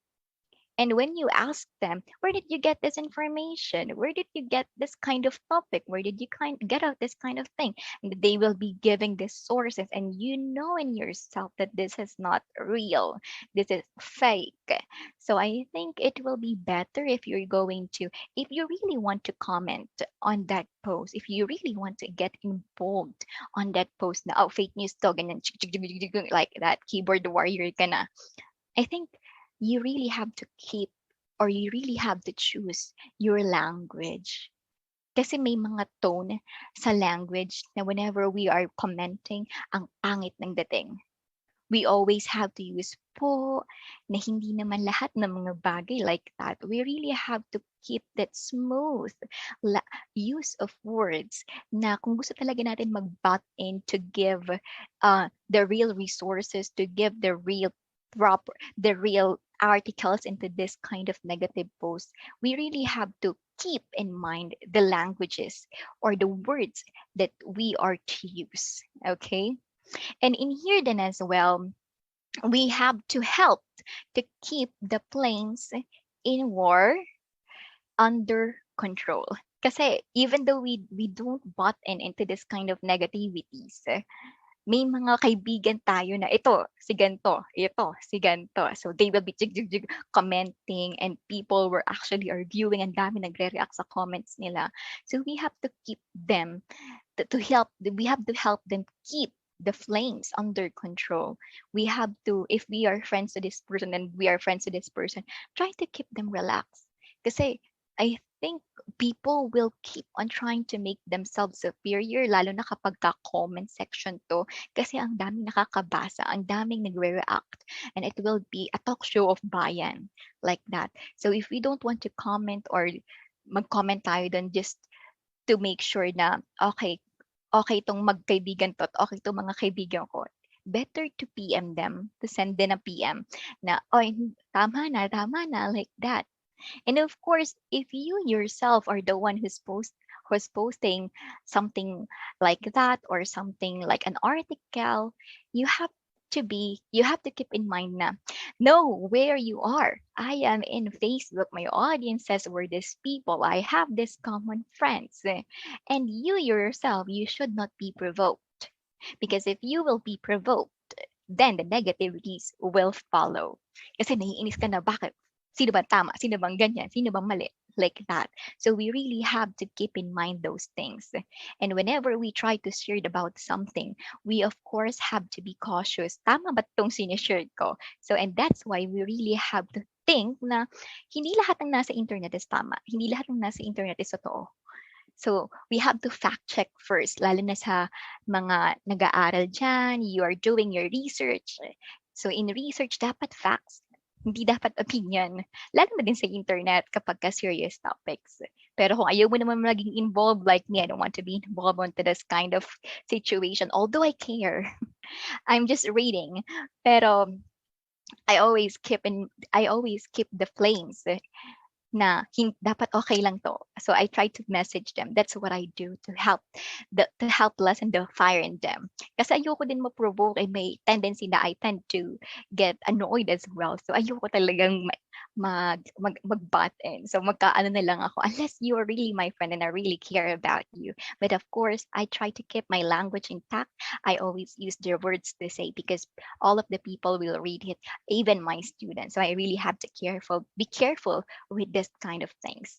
And when you ask them, where did you get this information? Where did you get this kind of topic? Where did you get out this kind of thing? And they will be giving the sources, and you know in yourself that this is not real. This is fake. So I think it will be better if you're going to, if you really want to comment on that post, if you really want to get involved on that post na, oh, fake news to, ganyan, like that, keyboard warrior ka na. I think you really have to keep or you really have to choose your language. Kasi may mga tone sa language na whenever we are commenting, ang pangit ng dating. We always have to use po, na hindi naman lahat ng mga bagay like that. We really have to keep that smooth use of words na kung gusto talaga natin mag-butt in to give the real resources, to give the real articles into this kind of negative post, we really have to keep in mind the languages or the words that we are to use. Okay? And in here then as well, we have to help to keep the planes in war under control. Kasi even though we don't butt in into this kind of negativities, may mga kaibigan tayo na ito, si ganto, ito, si ganto. So they will be commenting and people were actually arguing and dami nagre-react sa comments nila. So we have to keep them we have to help them keep the flames under control. We have to, if we are friends to this person and we are friends to this person, try to keep them relaxed. Kasi I think people will keep on trying to make themselves superior, lalo na kapag ka-comment section to. Kasi ang daming nakakabasa, ang daming nagre-react. And it will be a talk show of bayan, like that. So if we don't want to comment or mag-comment tayo dun just to make sure na, okay itong magkaibigan to, okay itong mga kaibigan ko, better to PM them, to send them a PM na, oh, tama na, like that. And of course, if you yourself are the one who's posting something like that or something like an article, you have to keep in mind na know where you are. I am in Facebook. My audiences were these people. I have these common friends. And you yourself, you should not be provoked. Because if you will be provoked, then the negativities will follow. Kasi naiinis ka na, bakit? Sino bang tama? Sino bang ganyan? Sino bang mali? Like that. So we really have to keep in mind those things. And whenever we try to share about something, we of course have to be cautious. Tama ba itong sinishare ko? So, and that's why we really have to think na hindi lahat ng nasa internet is tama. Hindi lahat ng nasa internet is totoo. So, we have to fact check first, lalo na sa mga nag-aaral dyan, you are doing your research. So, in research, dapat facts, hindi dapat opinion. Lalo na din sa internet kapag ka-serious topics. Pero kung ayaw mo naman maging involved like me, I don't want to be involved into this kind of situation, although I care. I'm just reading. Pero, I always keep the flames na dapat okay lang to. So I try to message them. That's what I do to help lessen the fire in them. Kasi ayoko din ma-provoke, may tendency na I tend to get annoyed as well. So ayoko talagang mag-butt in. So magkaano na lang ako unless you are really my friend and I really care about you. But of course, I try to keep my language intact. I always use their words to say because all of the people will read it, even my students. So I really have to be careful with this kind of things.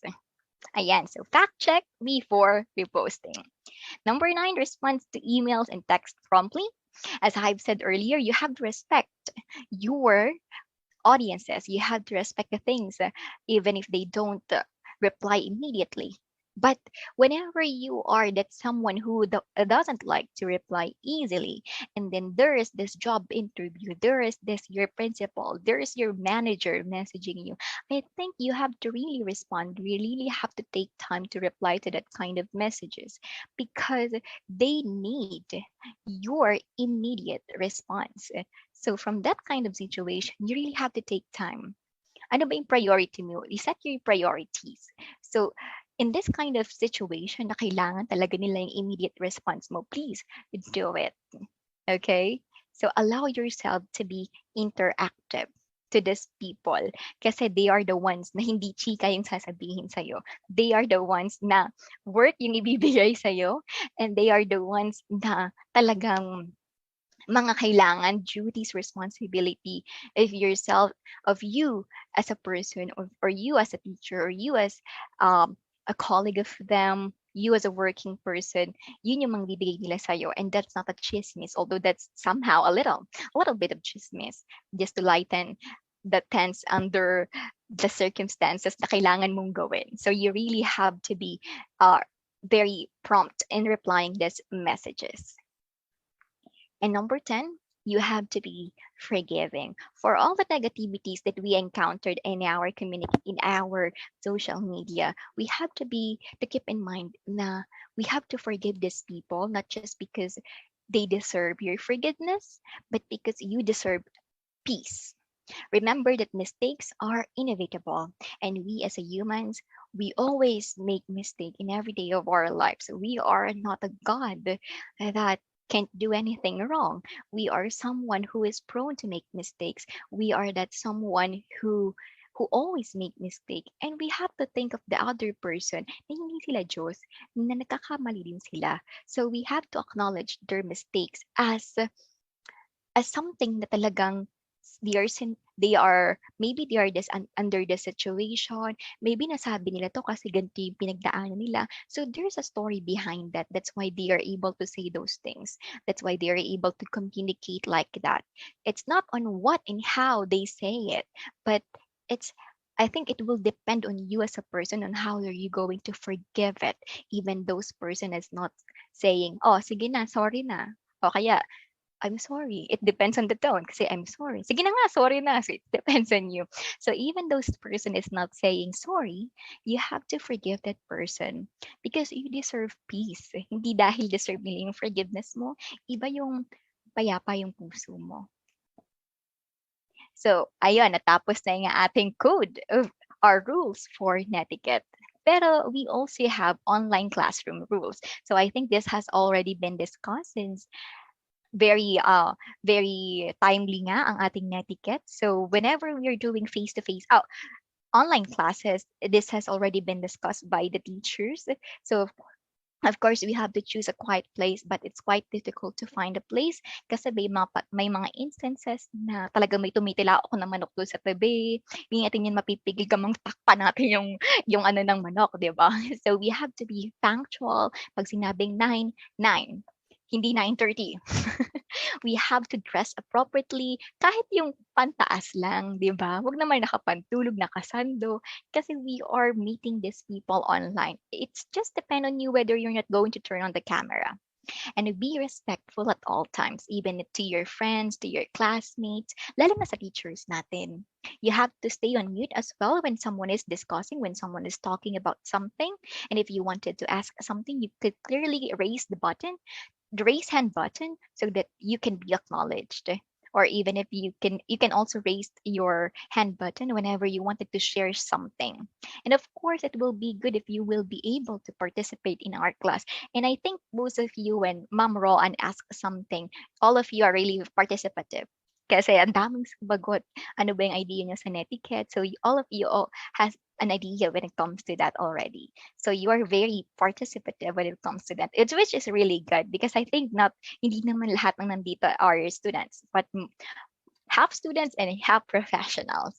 Ayan, so fact check before reposting. Number 9, response to emails and text promptly. As I've said earlier, you have to respect your audiences. You have to respect the things, even if they don't reply immediately. But whenever you are that someone who doesn't like to reply easily, and then there is this job interview, there is this your principal, there is your manager messaging you, I think you have to really respond. You really have to take time to reply to that kind of messages because they need your immediate response. So from that kind of situation, you really have to take time. Ano ba yung priority mo? You set your priorities. So in this kind of situation na kailangan talaga nila yung immediate response mo, please do it. Okay? So allow yourself to be interactive. to these people kasi they are the ones na hindi chika yung sasabihin sa'yo. They are the ones na work yung ibibigay sa'yo, and they are the ones na talagang mga kailangan, duties, responsibility of yourself, of you as a person, or you as a teacher, or you as a colleague of them, you as a working person, yun yung mangbibigay nila sa'yo. And that's not a chismis, although that's somehow a little bit of chismis, just to lighten the tense under the circumstances na kailangan mong gawin. So you really have to be very prompt in replying these messages. And number 10, you have to be forgiving for all the negativities that we encountered in our community, in our social media. We have to keep in mind na we have to forgive these people, not just because they deserve your forgiveness, but because you deserve peace. Remember that mistakes are inevitable, and we as a humans, we always make mistake in every day of our lives. We are not a god that can't do anything wrong. We are someone who is prone to make mistakes. We are that someone who always make mistake, and we have to think of the other person na hindi sila Diyos, na nagkakamali din sila. So we have to acknowledge their mistakes as something na talagang they are maybe they are under the situation, maybe nasabi nila to kasi ganito yung pinagdaanan nila, so there's a story behind that. That's why they are able to say those things. That's why they are able to communicate like that. It's not on what and how they say it, but it's I think it will depend on you as a person on how are you going to forgive it, even those person is not saying, oh sige na, sorry na, o kaya I'm sorry. It depends on the tone. Kasi I'm sorry. Sige na nga, sorry na. So it depends on you. So even though this person is not saying sorry, you have to forgive that person because you deserve peace. Hindi dahil deserve nila yung forgiveness mo, iba yung payapa yung puso mo. So, ayun, natapos na yung ating code of our rules for netiquette. Pero we also have online classroom rules. So I think this has already been discussed since very timely nga ang ating netiquette. So whenever we are doing face-to-face online classes, this has already been discussed by the teachers. So of course, we have to choose a quiet place, but it's quite difficult to find a place kasi may mga instances na talagang may tumitila ako ng manok doon sa tabi. Hindi natin yan mapipigil kamang takpan natin yung ano ng manok, di ba? So we have to be punctual. Pag sinabing 9, 9. Hindi 9:30. We have to dress appropriately kahit yung pantaas lang, 'di ba? Huwag naman nakapantulog, nakasando kasi we are meeting these people online. It's just depend on you whether you're not going to turn on the camera. And be respectful at all times, even to your friends, to your classmates, lalo na sa teachers natin. You have to stay on mute as well when someone is discussing, when someone is talking about something. And if you wanted to ask something, you could clearly raise the raise hand button so that you can be acknowledged, or even if you can also raise your hand button whenever you wanted to share something. And of course it will be good if you will be able to participate in our class. And I think most of you, when Ma'am Roan asks something, all of you are really participative kasi ang daming sumagot. Ano ba yung idea niya sa netiquette? So all of you all has an idea when it comes to that already. So you are very participative when it comes to that. Which is really good because I think hindi naman lahat ng nandito are students, but half students and half professionals.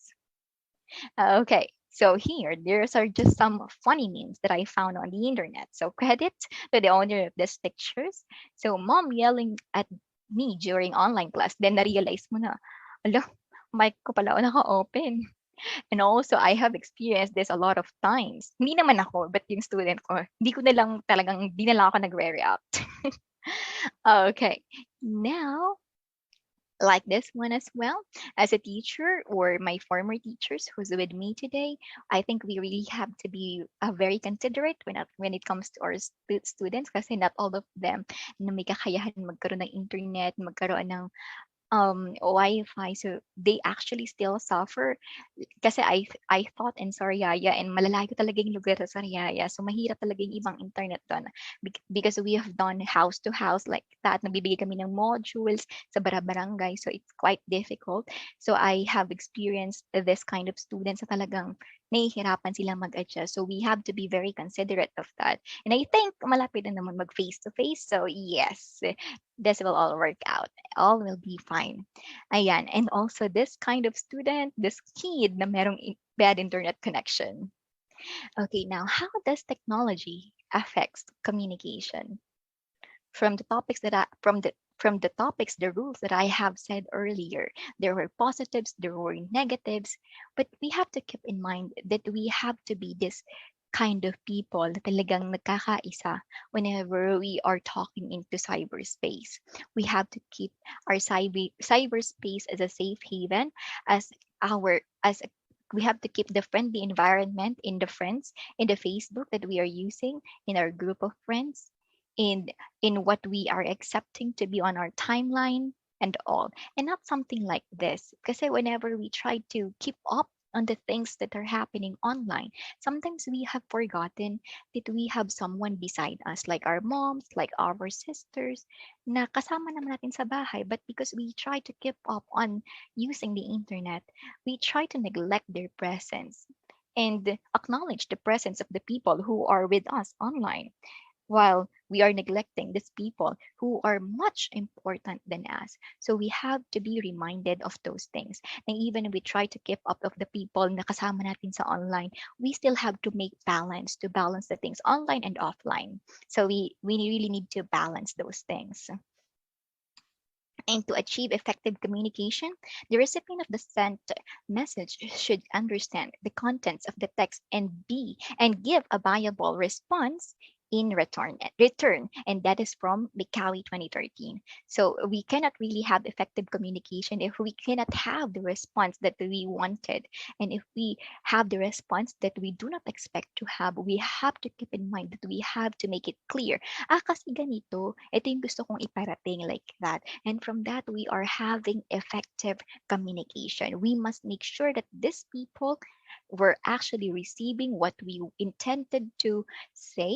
Okay. So here, there's are just some funny memes that I found on the internet. So credit to the owner of these pictures. So mom yelling at me during online class, then na-realize mo na, ala, mic ko pala naka-open. And also, I have experienced this a lot of times. Hindi naman ako, but yung student ko, di na lang ako nagre-react. Okay, now, like this one as well, as a teacher or my former teachers who's with me today, I think we really have to be very considerate when it comes to our students kasi not all of them na may kakayahan magkaroon ng internet, magkaroon ng Wi-Fi, so they actually still suffer. Kasi I thought in Sariaya, and malalayo talaga yung lugar sa Sariaya, so mahirap talaga yung ibang internet doon. Because we have done house to house like that, nagbibigay kami ng modules sa barangay, so it's quite difficult. So I have experienced this kind of students na talagang nahihirapan silang mag-adjust. So we have to be very considerate of that. And I think malapit na naman mag face-to-face. So yes, this will all work out. All will be fine. Ayan. And also this kind of student, this kid na merong bad internet connection. Okay, now how does technology affects communication? From the topics that from the topics, the rules that I have said earlier, there were positives, there were negatives, but we have to keep in mind that we have to be this kind of people na talagang nagkakaisa whenever we are talking into cyberspace. We have to keep our cyberspace as a safe haven, as our as a, we have to keep the friendly environment in the friends in the Facebook that we are using in our group of friends, in what we are accepting to be on our timeline and all, and not something like this. Because whenever we try to keep up on the things that are happening online, sometimes we have forgotten that we have someone beside us, like our moms, like our sisters, na kasama naman natin sa bahay. But because we try to keep up on using the internet, we try to neglect their presence and acknowledge the presence of the people who are with us online, while we are neglecting these people who are much important than us. So we have to be reminded of those things. And even if we try to keep up of the people na kasama natin sa online, we still have to make balance, to balance the things online and offline. So we really need to balance those things. And to achieve effective communication, the recipient of the sent message should understand the contents of the text and give a viable response in return, and that is from Mikawi 2013. So we cannot really have effective communication if we cannot have the response that we wanted, and if we have the response that we do not expect to have, we have to keep in mind that we have to make it clear. Kasi ganito, ito yung gusto kong iparating, like that. And from that, we are having effective communication. We must make sure that these people were actually receiving what we intended to say,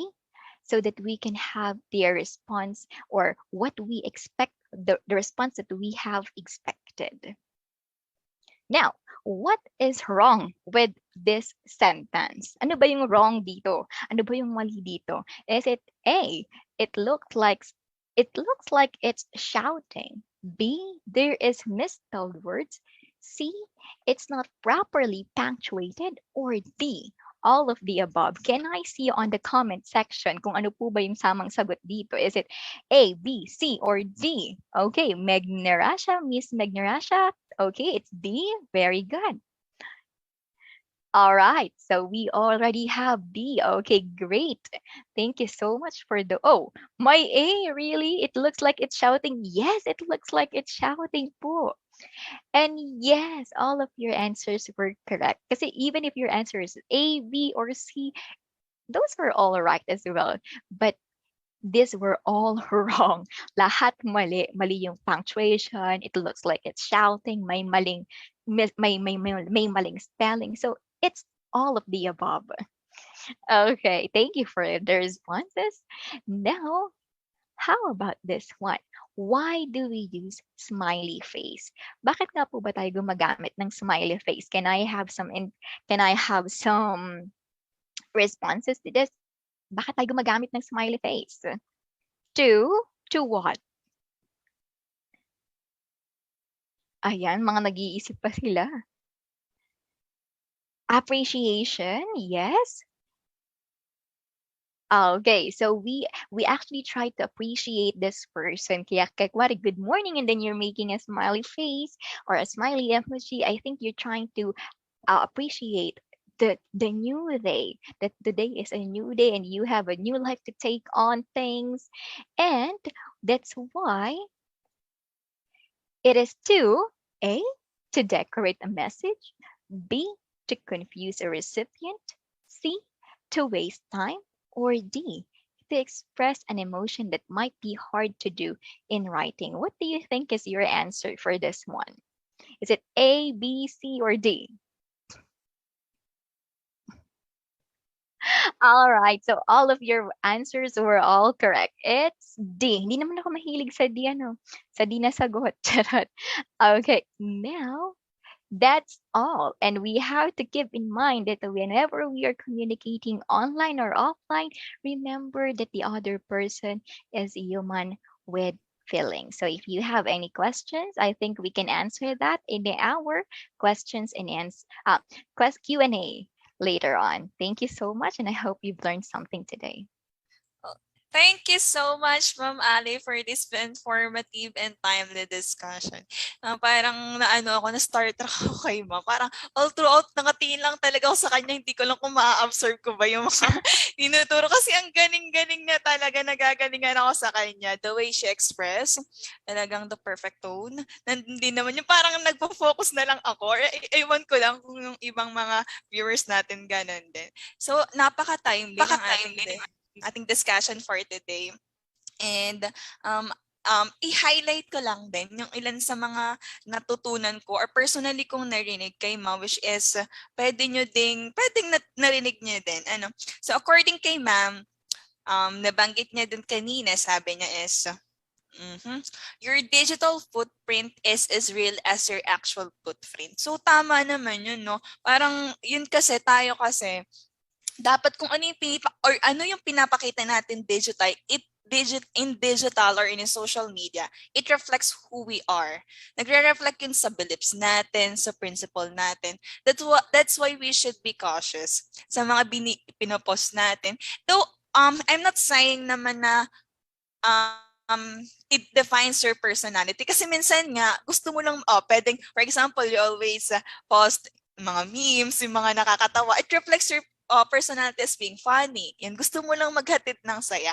so that we can have their response, or what we expect, the response that we have expected. Now, what is wrong with this sentence? Ano ba yung wrong dito? Ano ba yung mali dito? Is it A, it looks like it's shouting. B, there is misspelled words. C, it's not properly punctuated. Or D, all of the above? Can I see on the comment section kung ano po ba yung samang sagot dito? Is it A, B, C, or D? Okay, Miss Megnarasha. Okay, it's D. Very good. All right, so we already have D. Okay, great. Thank you so much for the, oh, my A, really? It looks like it's shouting. Yes, it looks like it's shouting po. And yes, all of your answers were correct. Kasi even if your answer is A, B, or C, those were all right as well. But these were all wrong. Lahat mali. Mali yung punctuation. It looks like it's shouting. May maling spelling. So it's all of the above. Okay, thank you for the responses. Now, how about this one? Why do we use smiley face? Bakit nga po ba tayo gumagamit ng smiley face? Can I have some responses to this? Bakit tayo gumagamit ng smiley face? To what? Ayan, mga nag-iisip pa sila. Appreciation, yes. Okay, so we actually try to appreciate this person. Kaya what, good morning, and then you're making a smiley face or a smiley emoji. I think you're trying to appreciate the new day, that the day is a new day and you have a new life to take on things. And that's why it is to A, to decorate a message, B, to confuse a recipient, C, to waste time, or D, to express an emotion that might be hard to do in writing? What do you think is your answer for this one? Is it A, B, C, or D? All right, so all of your answers were all correct. It's D. Hindi naman ako mahilig sa D, ano? Sa D na sagot. Charot. Okay, now that's all. And we have to keep in mind that whenever we are communicating online or offline, remember that the other person is human with feelings. So if you have any questions, I think we can answer that in our questions and Q&A later on. Thank you so much, and I hope you've learned something today. Thank you so much, Ma'am Ali, for this informative and timely discussion. Parang naano ako, na-starstruck ako kay Ma'am. Parang all throughout, nangatiin lang talaga ako sa kanya. Hindi ko lang kung ma-absorb ko ba yung mga tinuturo. Kasi ang galing-galing niya talaga. Nagagalingan ako sa kanya. The way she express, talagang the perfect tone. Hindi naman yung parang nagpo-focus na lang ako. Or ewan ko lang kung yung ibang mga viewers natin ganun din. So, napaka-timely ng ating discussion for today. And i-highlight ko lang din yung ilan sa mga natutunan ko or personally kong narinig kay Ma'am, which is pwedeng narinig niyo din. So according kay Ma'am, nabanggit niya din kanina, sabi niya is, your digital footprint is as real as your actual footprint. So tama naman yun, no? Parang yun kasi, tayo kasi, dapat kung ano yung pinapakita natin in digital or in social media, it reflects who we are. Nagre-reflect yun sa beliefs natin, sa principle natin. That's why we should be cautious sa mga pinopost natin. Though I'm not saying naman na it defines your personality, kasi minsan nga gusto mo lang pwedeng, for example, you always post mga memes, yung mga nakakatawa. It reflects your personality as being funny. Yan, gusto mo lang maghatid ng saya.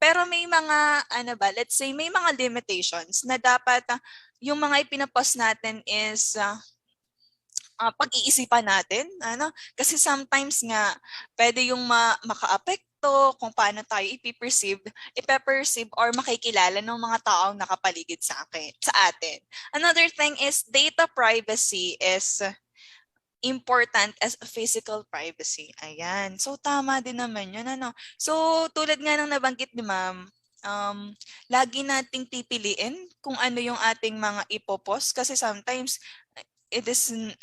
Pero may mga, let's say, may mga limitations na dapat yung mga ipinapost natin is pag-iisipan natin. Kasi sometimes nga, pwede yung maka-apekto kung paano tayo ipe-perceive or makikilala ng mga taong nakapaligid sa atin. Another thing is data privacy is important as a physical privacy. Ayan. So, tama din naman yun. So, tulad nga ng nabanggit ni Ma'am, lagi nating pipiliin kung ano yung ating mga ipopost kasi sometimes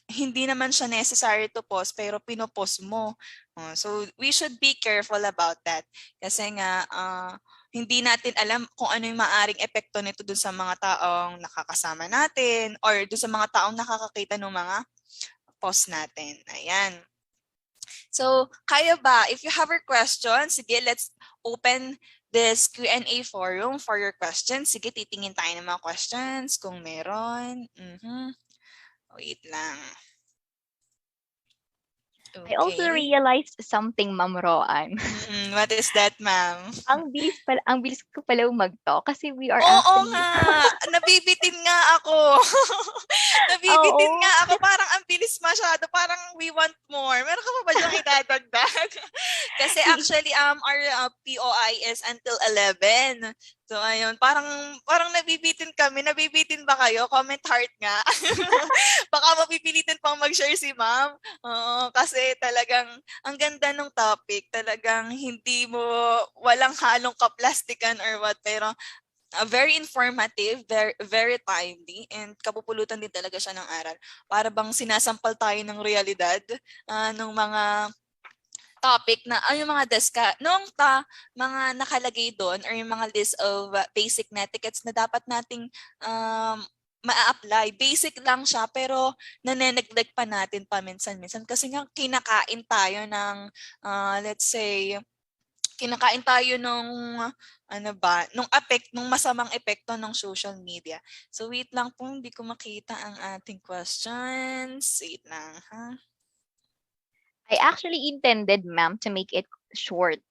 hindi naman siya necessary to post pero pinopost mo. So, we should be careful about that. Kasi nga, hindi natin alam kung ano yung maaring epekto nito dun sa mga taong nakakasama natin or dun sa mga taong nakakakita ng mga post natin. Ayan. So, kaya ba? If you have your questions, sige, let's open this Q&A forum for your questions. Sige, titingin tayo ng mga questions kung meron. Wait lang. Okay. I also realized something, Ma'am Roan. What is that, Ma'am? ang bilis ko pala mag-talk kasi we are Oo nga, nabibitin nga ako. Nabibitin nga ako, parang ang bilis masyado, parang we want more. Meron ka pa ba yung idadagdag? Kasi actually, our POI is until 11. So, ayun, parang nabibitin kami. Nabibitin ba kayo? Comment heart nga. Baka mapipilitin pang mag-share si Ma'am. Kasi talagang, ang ganda ng topic. Talagang walang halong kaplastikan or what. Pero, very informative, very, very timely, and kapupulutan din talaga siya ng aral. Para bang sinasampal tayo ng realidad ng mga topic na yung mga mga nakalagay doon or yung mga list of basic netiquettes na dapat nating ma-apply. Basic lang siya pero nanenegleg pa natin paminsan-minsan kasi nga kinakain tayo ng let's say kinakain tayo nung masamang epekto ng social media. So wait lang po, hindi ko makita ang ating questions. Wait lang, ha? I actually intended, ma'am, to make it short.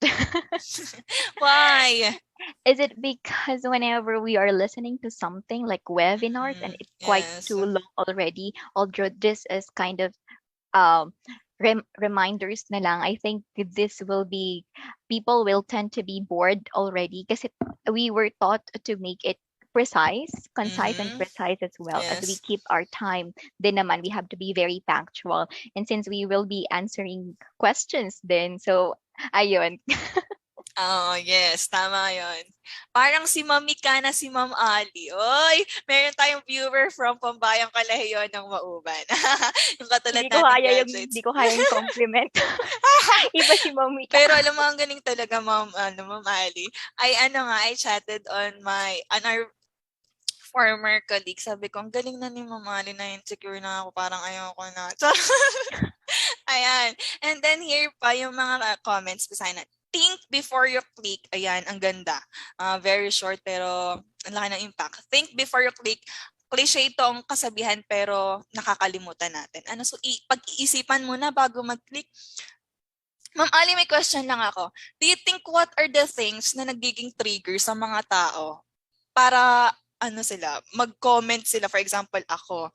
Why? Is it because whenever we are listening to something like webinars and it's quite Yes. too long already, although this is kind of reminders na lang. I think this will be, people will tend to be bored already kasi we were taught to make it concise and Mm-hmm. precise as well. As we Yes. keep our time, din naman we have to be very factual. And since we will be answering questions then, so ayun. Oo, yes, tama yon. Parang si Mami na si Ma'am Ali. Oy, meron tayong viewer from Pambayang Kalahiyon ng Mauban. Yung katulad nating Hindi graduates. ko kaya yung compliment. Iba si Mommy ka. Pero alam mo, ang galing talaga, Ma'am Ali. I chatted on our former colleague. Sabi ko, ang galing na ni Ma'am Ali, na insecure na ako. Parang ayoko na. Ayan. And then here pa yung mga comments beside na. Think before you click. Ayan, ang ganda. Very short pero ang laki ng impact. Think before you click. Cliche itong kasabihan pero nakakalimutan natin. So pag-iisipan muna bago mag-click. Ma'am Ali, may question lang ako. Do you think what are the things na nagiging trigger sa mga tao para mag-comment sila? For example, ako,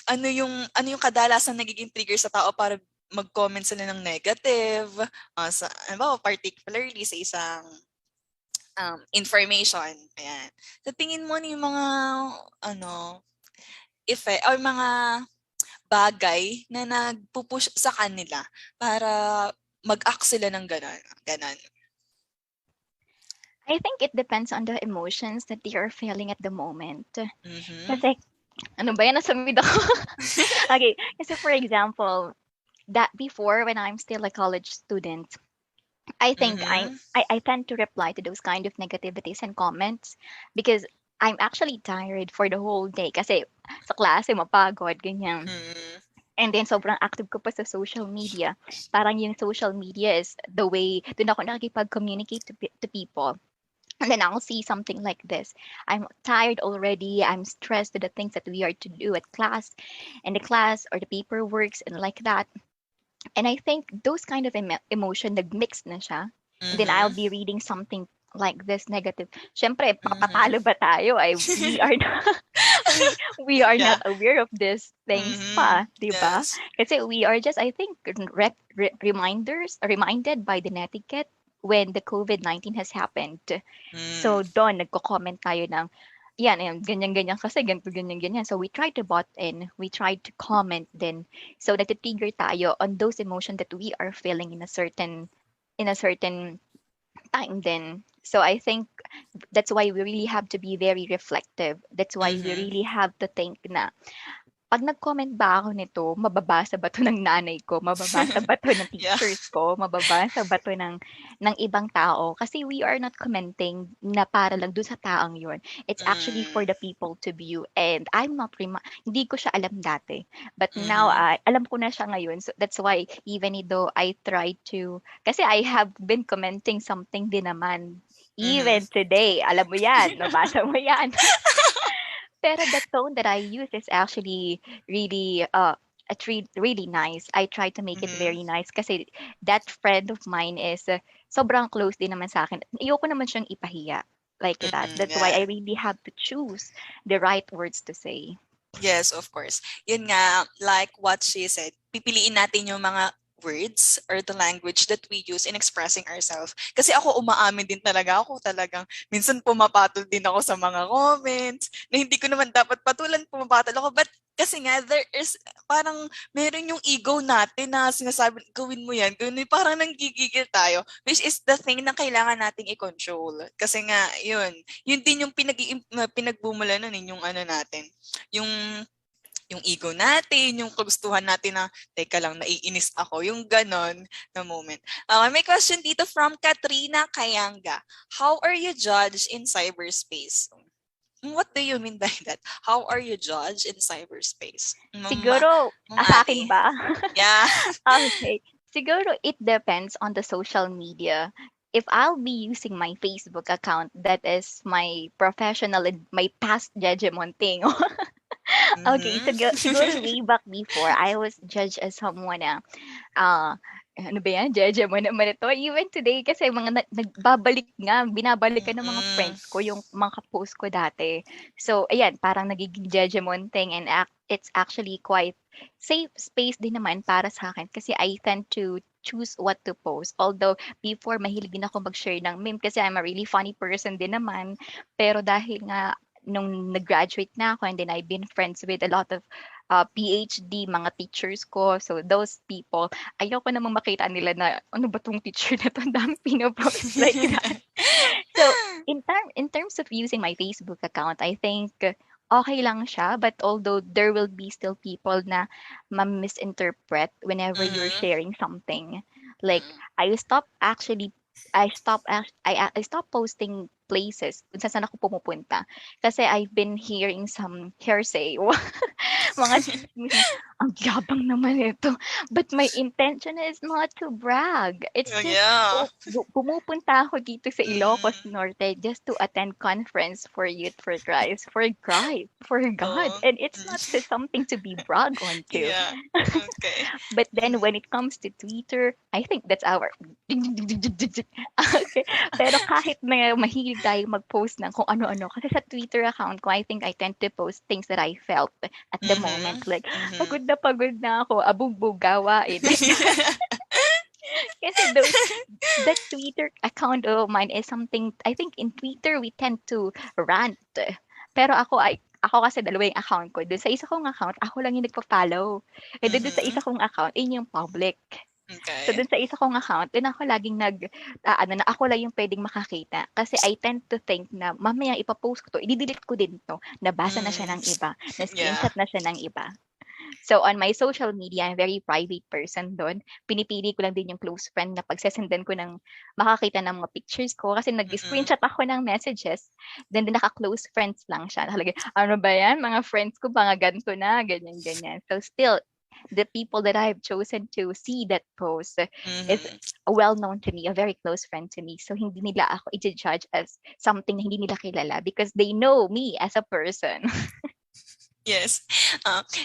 ano yung kadalasan nagiging trigger sa tao para mag-comment sila ng negative, particularly sa isang information. Ayan. Sa tingin mo, yung mga effect or mga bagay na nagpupush sa kanila para mag-act sila ng ganon. I think it depends on the emotions that they are feeling at the moment. Mm-hmm. Kasi, ano ba yan? Nasa mid ako. Okay. Kasi for example, that before when I'm still a college student, I think Mm-hmm. I tend to reply to those kind of negativities and comments because I'm actually tired for the whole day. Kasi sa klase, mapagod, ganyan. Mm-hmm. And then, sobrang active ko pa sa social media. Parang yung social media is the way, doon ako nakikipag-communicate to people. And then I'll see something like this. I'm tired already. I'm stressed to the things that we are to do at class, and the class or the paperworks and like that. And I think those kind of emotion, nag-mix na siya. And then I'll be reading something like this negative. Syempre, makapatalo ba tayo? We are not, we are not aware of these things pa, di ba? Yes. Kasi we are just, I think, reminded by the netiquette when the COVID-19 has happened. So doon, nagko-comment tayo ng, yan, ganyan-ganyan kasi, ganito, ganyan-ganyan. So we try to bot in, we try to comment then. So nagtitrigger tayo on those emotions that we are feeling in a certain time then. So I think that's why we really have to be very reflective. That's why we really have to think na, pag nag-comment ba ako nito, mababasa ba to ng nanay ko? Mababasa ba to ng teachers ko? Mababasa ba to ng ibang tao? Kasi we are not commenting na para lang doon sa taong yun. It's actually for the people to view. And I'm not, hindi ko siya alam dati. But now, alam ko na siya ngayon. So that's why even though I try to, kasi I have been commenting something din naman. Even today, alam mo yan, nabasa mo yan. Pero the tone that I use is actually really really nice. I try to make it very nice kasi that friend of mine is sobrang close din naman sa akin. Ayoko naman siyang ipahiya like that. That's why I really have to choose the right words to say. Yes, of course. Yun nga, like what she said, pipiliin natin yung mga words or the language that we use in expressing ourselves. Kasi ako umaamin din talaga. Ako talagang minsan pumapatol din ako sa mga comments na hindi ko naman dapat patulan, pumapatol ako. But kasi nga, there is, parang meron yung ego natin na sinasabi, gawin mo yan, parang nanggigigil tayo, which is the thing na kailangan nating i-control. Kasi nga, yun din yung pinagbumula nun, yung natin, yung ego natin, yung kagustuhan natin na, teka lang, naiinis ako, yung ganon na moment. May question dito from Katrina Kayanga. How are you judged in cyberspace? What do you mean by that? How are you judged in cyberspace? Siguro, sa akin ba? Yeah. Okay. Siguro, it depends on the social media. If I'll be using my Facebook account, that is my professional and my past judgmenting. Okay, siguro way back before, I was judged as someone ano ba yan, jeje mo naman ito. Even today, kasi mga nagbabalik nga, binabalikan ng mga Mm. friends ko yung mga post ko dati. So, ayan, parang nagiging jejemon thing and it's actually quite safe space din naman para sa akin kasi I tend to choose what to post. Although, before, mahilig din ako mag-share ng meme kasi I'm a really funny person din naman. Pero dahil nga, nung nag-graduate na ako and then I've been friends with a lot of PhD, mga teachers ko. So, those people, ayoko namang makita nila na, ano ba 'tong teacher na 'to, ang daming pino-post like that. So, in terms of using my Facebook account, I think okay lang siya, but although there will be still people na ma-misinterpret whenever you're Mhm. sharing something. Like, Mm. I stopped actually I stopped posting places kung saan ako pumupunta kasi I've been hearing some hearsay. Mga chismis na, "Ang yabang naman nito." But my intention is not to brag. It's Oh, just yeah. pumupunta ako dito sa Ilocos Mm. Norte just to attend conference for Youth for Christ, for God, Oo. and it's Mm. not something to be brag on to. Yeah. Okay. But then Mm. when it comes to Twitter, I think that's our okay. Pero kahit na mahilig tayo mag-post ng kung ano-ano, kasi sa Twitter account ko, I think I tend to post things that I felt at the Mhm. moment. Like, Mhm. pagod na ako, abugbog gawain. Like that. Kasi that Twitter account of mine is something, I think in Twitter, we tend to rant. Pero ako kasi dalawa yung account ko. Doon sa isa kong account, ako lang yung nagpa-follow. And then doon sa Mhm. isa kong account, yun yung public. So Okay. dun sa isa kong account, dun ako laging ano na ako lang yung puwedeng makakita. Kasi I tend to think na mamaya ipo-post ko 'to, i-de-delete ko din 'to, nabasa na siya Mm. ng iba, Yeah. na-screenshot na siya ng iba. So on my social media, I'm very private person dun. Pinipili ko lang din yung close friend na pagse-sendan ko ng makakita ng mga pictures ko kasi Mm. nag-screenshot ako ng messages, then naka-close friends lang siya. Nakalagay, "Ano ba 'yan, mga friends ko mga ganito na," ganyan, ganyan. So still, the people that I've chosen to see that post is Mhm. well known to me, a very close friend to me. So hindi nila ako i-judge as something na hindi nila kilala because they know me as a person. Yes.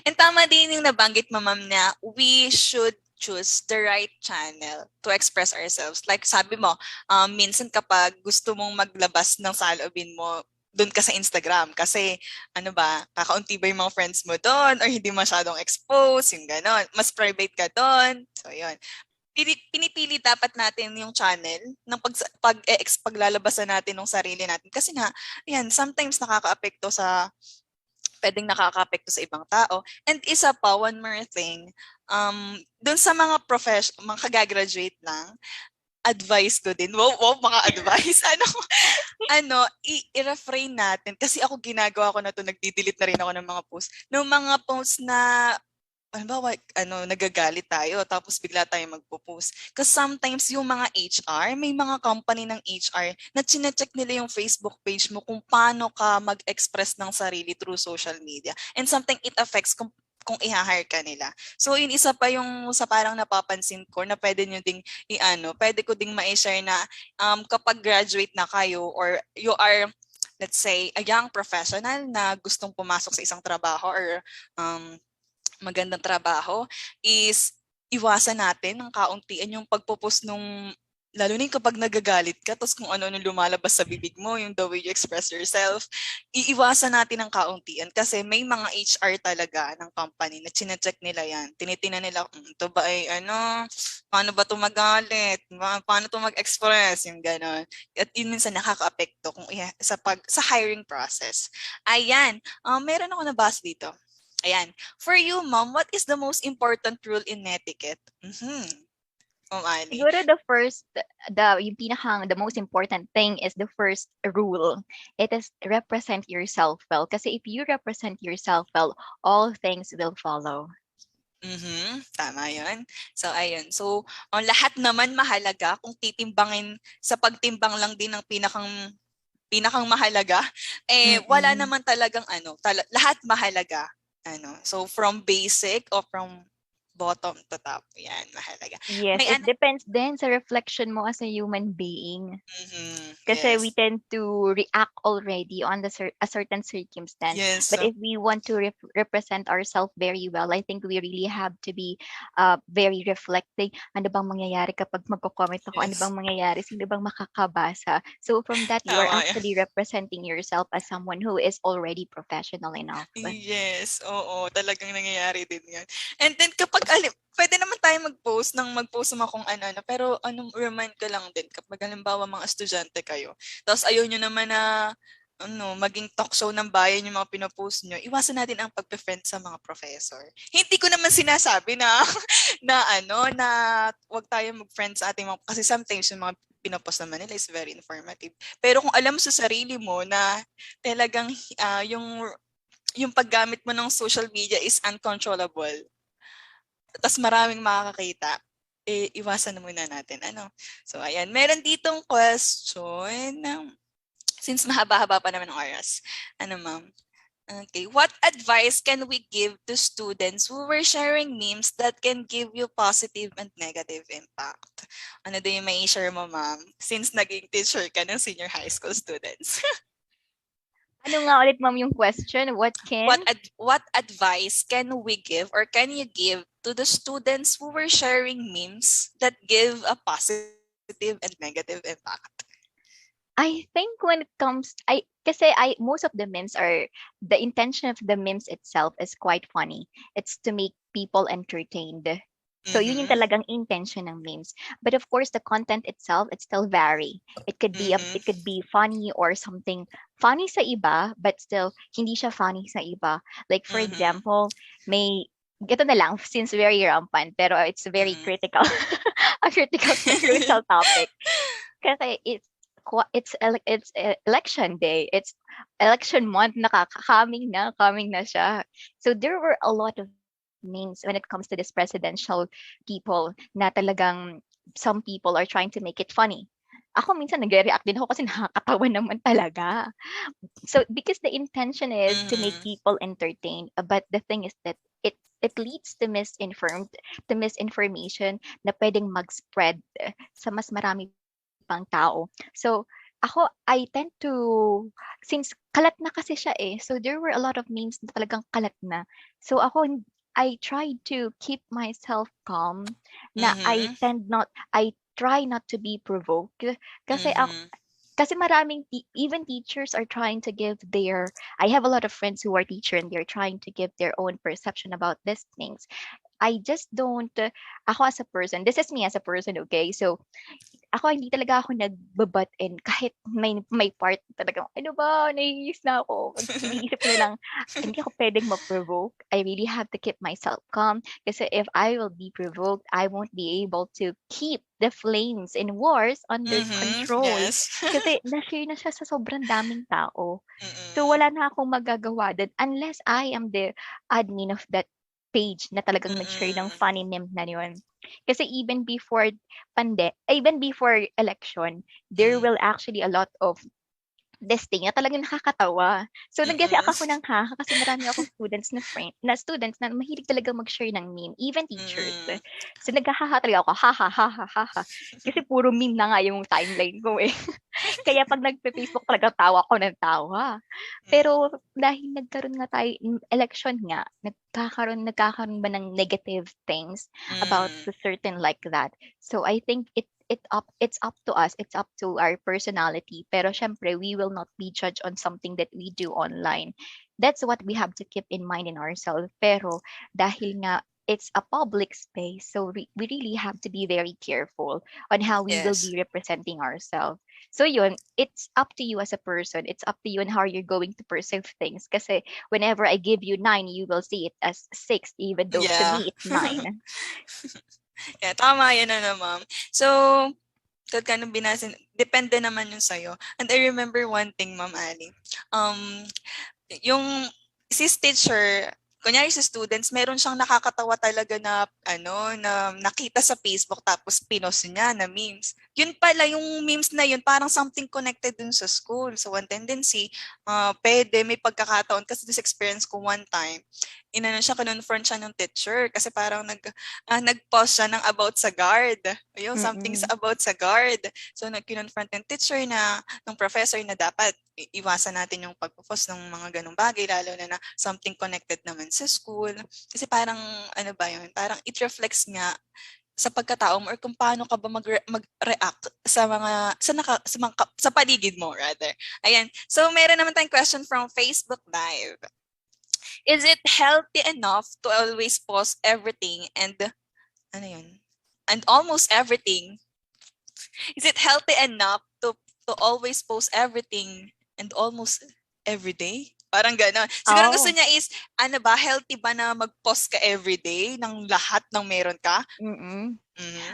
And tama din yung nabanggit mo, ma'am, na we should choose the right channel to express ourselves. Like sabi mo, minsan kapag gusto mong maglabas ng saloobin mo, doon ka sa Instagram kasi ano ba, kakaunti ba yung mga friends mo doon or hindi masyadong exposed, yung ganon. Mas private ka doon. So, yun. Pinipili dapat natin yung channel ng paglalabasan natin ng sarili natin. Kasi nga, yan, sometimes nakakaapekto sa puwedeng nakakaapekto sa ibang tao. And isa pa, one more thing, dun sa mga kagagraduate lang, advice ko din, wow, mga advice, i-refrain natin. Kasi ako ginagawa ko na 'to, nagde-delete na rin ako ng mga post. Nung mga post na halimbawa, nagagalit tayo tapos bigla tayong magpo-post. Kasi sometimes yung mga HR, may mga company ng HR na chine-check nila yung Facebook page mo kung paano ka mag-express ng sarili through social media. And something it affects kung i-hire ka nila. So, yun isa pa yung sa parang napapansin ko na pwede nyo ding pwede ko ding ma-share na kapag graduate na kayo or you are, let's say, a young professional na gustong pumasok sa isang trabaho or magandang trabaho is iwasan natin ng kauntian yung pagpo-post nung lalo na kapag nagagalit ka tapos kung ano lumalabas sa bibig mo, yung the way you express yourself, iiwasan natin ng kauntian kasi may mga HR talaga ng company na chine-check nila yan. Tinitingnan nila, ito ba ay paano ba ito magalit? Paano ito mag-express? Yung gano'n. At yun minsan nakaka-apekto sa hiring process. Ayan, meron ako nabasa dito. Ayan. For you, ma'am, what is the most important rule in etiquette? Ma'am Ali. Siguro the most important thing is the first rule. It is represent yourself well. Kasi if you represent yourself well, all things will follow. Tama yun. So, ayun. So, ang lahat naman mahalaga kung titimbangin sa pagtimbang lang din ng pinakang mahalaga, wala Mm-mm. naman talagang lahat mahalaga. So, from basic or from bottom to top. Yan, mahalaga. Yes, May it ano? depends din sa reflection mo as a human being. Kasi we Yes. tend to react already on a certain circumstance. Yes. But if we want to represent ourselves very well, I think we really have to be very reflecting. Ano bang mangyayari kapag magko-comment ako? Ano Yes. bang mangyayari? Sino bang makakabasa? So from that, you are Tama yan. actually representing yourself as someone who is already professional enough. Yes, oo, talagang nangyayari din 'yan. And then kapag puwede naman tayo mag-post naman kung ano-ano, pero remind ko lang din kapag halimbawa mga estudyante kayo, tapos ayaw niyo naman na maging talk show ng bayan yung mga pino-post niyo, iwasan natin ang pagpe-friend sa mga professor. Hindi ko naman sinasabi na na 'wag tayong mag-friend sa ating mga kasi sometimes yung mga pino-post naman nila is very informative. Pero kung alam mo sa sarili mo na talagang, yung paggamit mo ng social media is uncontrollable, tas maraming makakakita, iwasan na muna natin, ano. So ayan, meron ditong question, since mahaba-haba pa naman ang oras. Ano ma'am? Okay, what advice can we give to students who were sharing memes that can give you positive and negative impact? Ano din yung may share mo, ma'am? Since naging teacher ka ng senior high school students. Ano nga ulit, ma'am, yung question? What can? What advice can we give or can you give to the students who were sharing memes that give a positive and negative impact? I think when it comes, most of the memes are, the intention of the memes itself is quite funny. It's to make people entertained. So yun yung talagang intention ng memes. But of course, the content itself, it still vary. It could be it could be funny or something funny sa iba, but still hindi siya funny sa iba. Like for example, ito na lang since very rampant, pero it's very critical, a critical controversial topic. Kasi it's election day. It's election month. Coming na siya. So there were a lot of memes when it comes to this presidential people na talagang some people are trying to make it funny. Ako minsan nagre-react din ako kasi nakakatawa naman talaga. So because the intention is to make people entertained, but the thing is that it leads to misinformation na pwedeng mag-spread sa mas marami pang tao. So, I tend to, since kalat na kasi siya so there were a lot of memes na talagang kalat na. So, I tried to keep myself calm na I try not to be provoked. Kasi kasi maraming, even teachers are trying to give I have a lot of friends who are teachers and they're trying to give their own perception about these things. I just don't, ako as a person, this is me as a person, okay? So, hindi talaga ako nagbabat in kahit may part talaga, ano ba, naiinis na ako. Iniisip ko na lang, hindi ako pwedeng ma-provoke. I really have to keep myself calm kasi if I will be provoked, I won't be able to keep the flames in wars under control. Yes. Kasi na-share na siya sa sobrang daming tao. So wala na akong magagawa din unless I am the admin of that page na talagang nag-share ng funny meme na yun. Kasi even before election, there will actually a lot of this thing na talagang nakakatawa. So nag-react ako ng kasi marami akong students na mahilig talaga mag-share ng meme, even teachers. So naghahaha talaga ako, ha ha ha ha ha ha. Kasi puro meme na nga yung timeline ko Kaya pag nagpe-Facebook talaga tawa ko ng tawa. Pero dahil nagkaroon nga tayo election nga, nagkakaroon ba ng negative things about the certain like that. So I think it's up to us, it's up to our personality, pero syempre we will not be judged on something that we do online. That's what we have to keep in mind in ourselves. Pero dahil nga it's a public space, so we really have to be very careful on how we will be representing ourselves. So yun, it's up to you as a person, it's up to you on how you're going to perceive things, kasi whenever I give you 9, you will see it as 6, even though to me it's 9. Yeah, tama yan na ma'am. So, tulad nung binasin, depende naman yun sa'yo. And I remember one thing, Ma'am Ali. Yung sis teacher, kunyari sa students, meron siyang nakakatawa talaga na, na nakita sa Facebook tapos pinost niya na memes. Yun pala, yung memes na yun, parang something connected dun sa school. So, one tendency, pwede, may pagkakataon, kasi this experience ko one time, kinonfront siya ng teacher kasi parang nag-post siya ng about sa guard. Ayun, something Mm-mm. about sa guard. So, kinonfront ng teacher ng professor na dapat iwasan natin yung pag-post ng mga ganong bagay, lalo na something connected naman sa school. Kasi parang, ano ba yun, parang it reflects nga sa pagkatao mo or kung paano ka ba mag-react sa mga sa paligid mo rather. Ayan. So meron naman tayong question from Facebook Live. Is it healthy enough to always post everything and ano yun? And almost everything? Is it healthy enough to always post everything and almost every day? Parang gano'n. Siguro gusto Oh. niya is, ano ba, healthy ba na mag-post ka everyday ng lahat ng meron ka? Mm-mm. Mhm.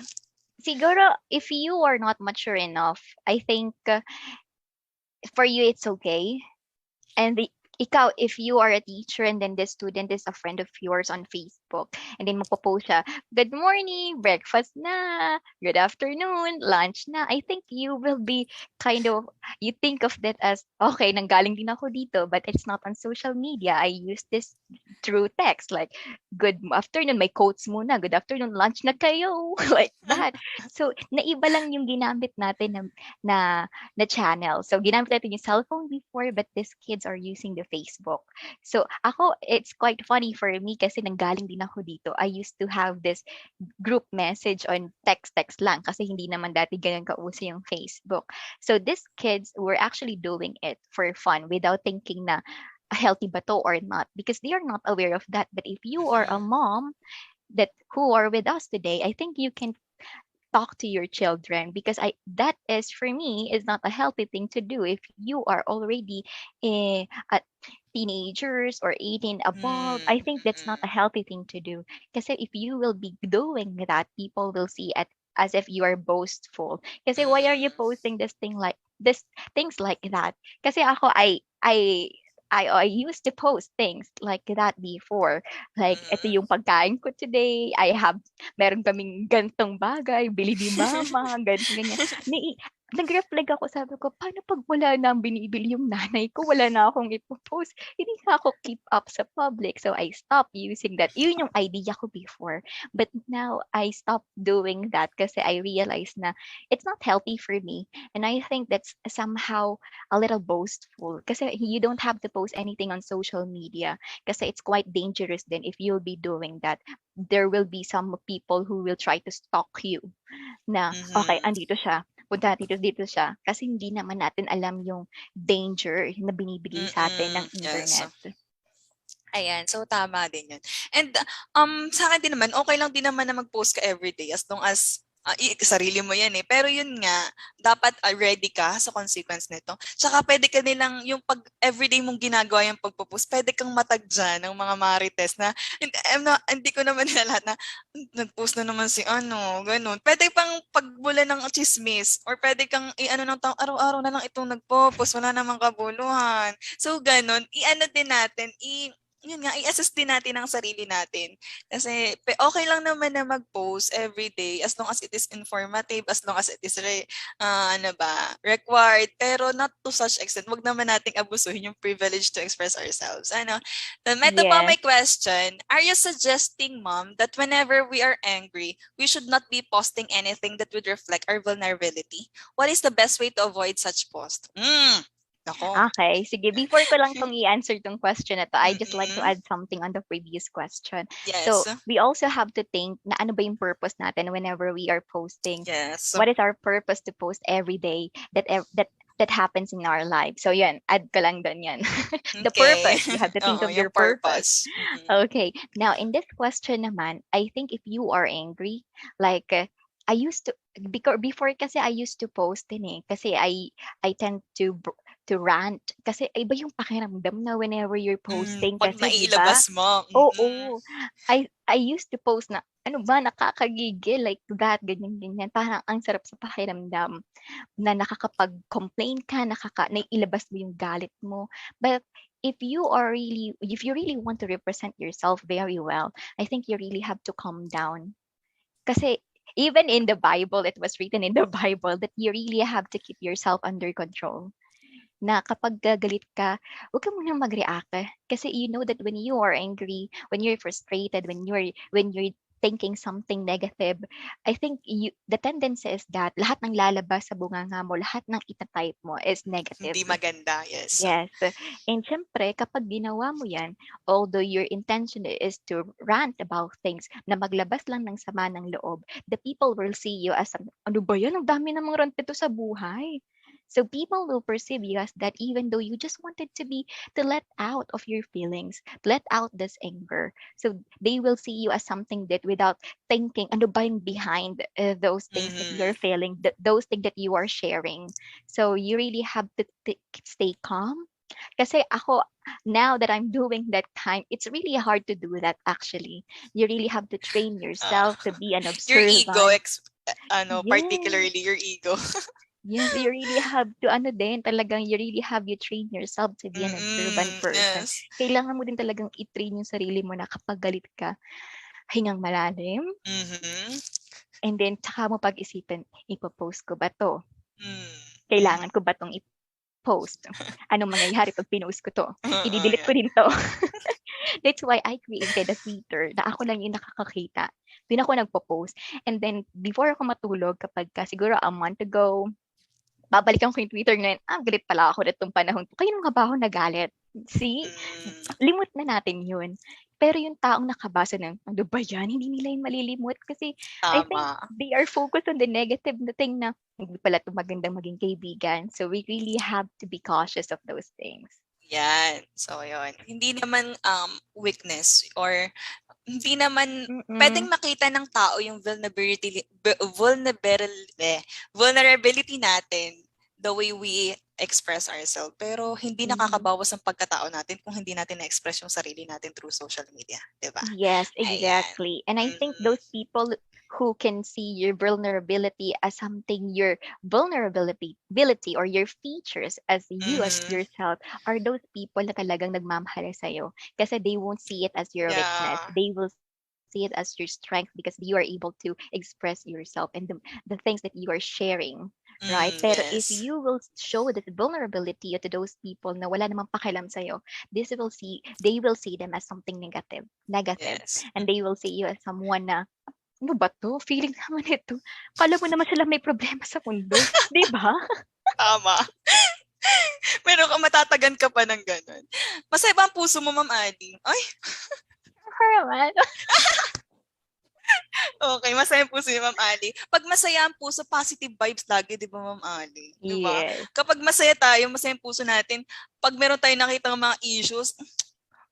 Siguro, if you are not mature enough, I think for you it's okay. And ikaw, if you are a teacher and then the student is a friend of yours on Facebook, and then magpo-post siya, good morning, breakfast na, good afternoon, lunch na, I think you will be kind of, you think of that as, okay, nanggaling din ako dito, but it's not on social media. I use this through text, like, good afternoon, may quotes muna, good afternoon, lunch na kayo, like that. So, naiba lang yung ginamit natin na channel. So, ginamit natin yung cellphone before, but these kids are using the Facebook. So, ako, it's quite funny for me kasi nanggaling din ako dito. I used to have this group message on text lang kasi hindi naman dati ganun kauso yung Facebook. So, these kids were actually doing it for fun without thinking na healthy ba to or not because they are not aware of that. But if you are a Mhm. mom that who are with us today, I think you can talk to your children because that is for me is not a healthy thing to do if you are already at teenagers or 18 above. I Mm, think that's not a mm, healthy thing to do because if you will be doing that, people will see it as if you are boastful kasi why are you mm, posting this things like that kasi ako I used to post things like that before. Like, ito mm. yung pagkain ko today. Meron kaming gantong bagay, bili ni mama, ganito, ganyan. Nag-reflect ako, sabi ko, paano pag wala na ang binibili yung nanay ko, wala na akong ipopost, hindi na ako keep up sa public. So, I stopped using that. Yun yung idea ko before. But now, I stopped doing that kasi I realized na it's not healthy for me. And I think that's somehow a little boastful kasi you don't have to post anything on social media kasi it's quite dangerous then if you'll be doing that there will be some people who will try to stalk you na okay Mhm. andito siya punta dito siya kasi hindi naman natin alam yung danger na binibigay sa atin ng Yes. internet. Ayan, so tama din 'yun. And, sa akin din naman, okay lang din naman na mag-post ka everyday as long as, sarili mo 'yan, eh. Pero 'yun nga, dapat, ready ka sa consequence nito. Tsaka puwede ka nilang yung 'pag everyday mong ginagawa yung pagpo-post, puwede kang matagyan ng mga marites na hindi ko naman lahat na, nag-post na naman si ano, gano'n. Puwede pang pagbulan ng tsismis or puwede kang i-ano ng tao, araw-araw na lang itong nagpo-post, wala namang kabuluhan. So gano'n, i-ano din natin, yun nga, i-assess din natin ang sarili natin. Kasi okay lang naman na mag-post everyday as long as it is informative, as long as it is ano ba, required, pero not to such extent. Wag naman nating abusuhin yung privilege to express ourselves. Ano? Then, ito pa Yes. may question. Are you suggesting, Mom, that whenever we are angry, we should not be posting anything that would reflect our vulnerability? What is the best way to avoid such post? Nako. Okay, sige. Before ko lang tong i-answer tong question na to, I just like to Mm-mm. add something on the previous question. Yes. So, we also have to think na ano ba yung purpose natin whenever we are posting. Yes. What is our purpose to post every day that happens in our life? So, yun, add ko lang dun yan. The Okay. purpose, you have to think Oo, of yung your purpose. purpose. Mm. Okay, now in this question naman, I think if you are angry, like, I used to before kasi I used to post din eh kasi I tend to rant kasi iba yung pakiramdam na whenever you're posting 'Pag kasi 'di ba? naiilabas mo. Oo. I used to post na ano ba nakakagigil like that ganyan ganyan parang ang sarap sa pakiramdam na nakakapag-complain ka naiilabas mo yung galit mo but if you really want to represent yourself very well, I think you really have to calm down. Kasi even in the Bible, it was written in the Bible that you really have to keep yourself under control. Na kapag gagalit ka, huwag ka munang mag-react. Kasi you know that when you are angry, when you're frustrated, when you're thinking something negative, I think the tendency is that lahat ng lalabas sa bunganga mo, lahat ng itatype mo is negative. Hindi maganda, yes. Yes. And syempre, kapag ginawa mo yan, although your intention is to rant about things na maglabas lang ng sama ng loob, the people will see you as, ano ba yan? Ang dami namang rant ito sa buhay. So people will perceive you as that even though you just wanted to let out of your feelings, let out this anger. So they will see you as something that without thinking, ano ba yung behind those things that you're feeling, those things that you are sharing. So you really have to stay calm. Kasi ako, now that I'm doing that time, it's really hard to do that actually. You really have to train yourself to be an Your ego, observant. particularly your ego. Yes, you really have to talagang you really have you train yourself to be an observant person. Yes. Kailangan mo din talagang i-train yung sarili mo na kapag galit ka, hingang malalim, and then tsaka mo pag-isipin, ipopost ko ba to? Kailangan ko ba tong i-post? Anong mangyayari pag pinost ko to? I-delete ko din to. That's why I created a Twitter na ako lang yung nakakakita. Doon ako nagpo-post. And then, before ako matulog, kapag siguro a month ago, babalikan ko yung Twitter ngayon, galit pala ako nitong panahon to. Kaya nga ba ako nagalit? See? Limot na natin yun. Pero yung taong nakabasa ng, ano ba yan? Hindi nila yung malilimot. Kasi I think they are focused on the negative na thing na, hindi pala ito magandang maging kaibigan. So we really have to be cautious of those things. Yan. So, yun. Hindi naman weakness or hindi naman pwedeng makita ng tao yung vulnerability natin the way we express ourselves. Pero hindi nakakabawas ang pagkatao natin kung hindi natin na-express yung sarili natin through social media. Diba? Yes, exactly. Ayan. And I think those people who can see your vulnerability as something, your vulnerability or your features as you as yourself are those people na talagang nagmamahal sa'yo. Kasi they won't see it as your weakness. They will see it as your strength because you are able to express yourself and the things that you are sharing. Right? Pero if you will show this vulnerability to those people na wala namang pakialam sa'yo, they will see them as something negative. Yes. And they will see you as someone na, ano ba to? Feeling naman ito. Kala mo naman sila may problema sa mundo. Di ba? Tama. Pero kung matatagan ka pa ng ganun. Masaya ba ang puso mo, Ma'am Ali? Ay! Naman. Okay, masaya ang puso ni Ma'am Ali. Pag masaya ang puso, positive vibes lagi, di ba, Ma'am Ali? Di ba? Yes. Kapag masaya tayo, masaya ang puso natin, pag meron tayong nakita ng mga issues,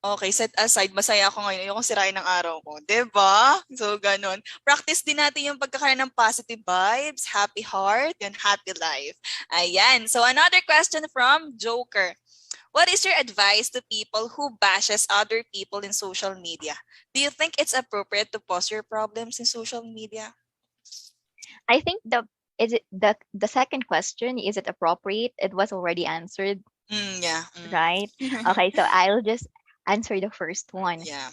okay, set aside, masaya ako ngayon. Ayokong sirain ng araw ko. Diba? So, ganun. Practice din natin yung pagkakaroon ng positive vibes, happy heart, and happy life. Ayan. So, another question from Joker. What is your advice to people who bashes other people in social media? Do you think it's appropriate to post your problems in social media? I think the second question, is it appropriate? It was already answered. Yeah. Right? Okay, so I'll just answer the first one. Yeah.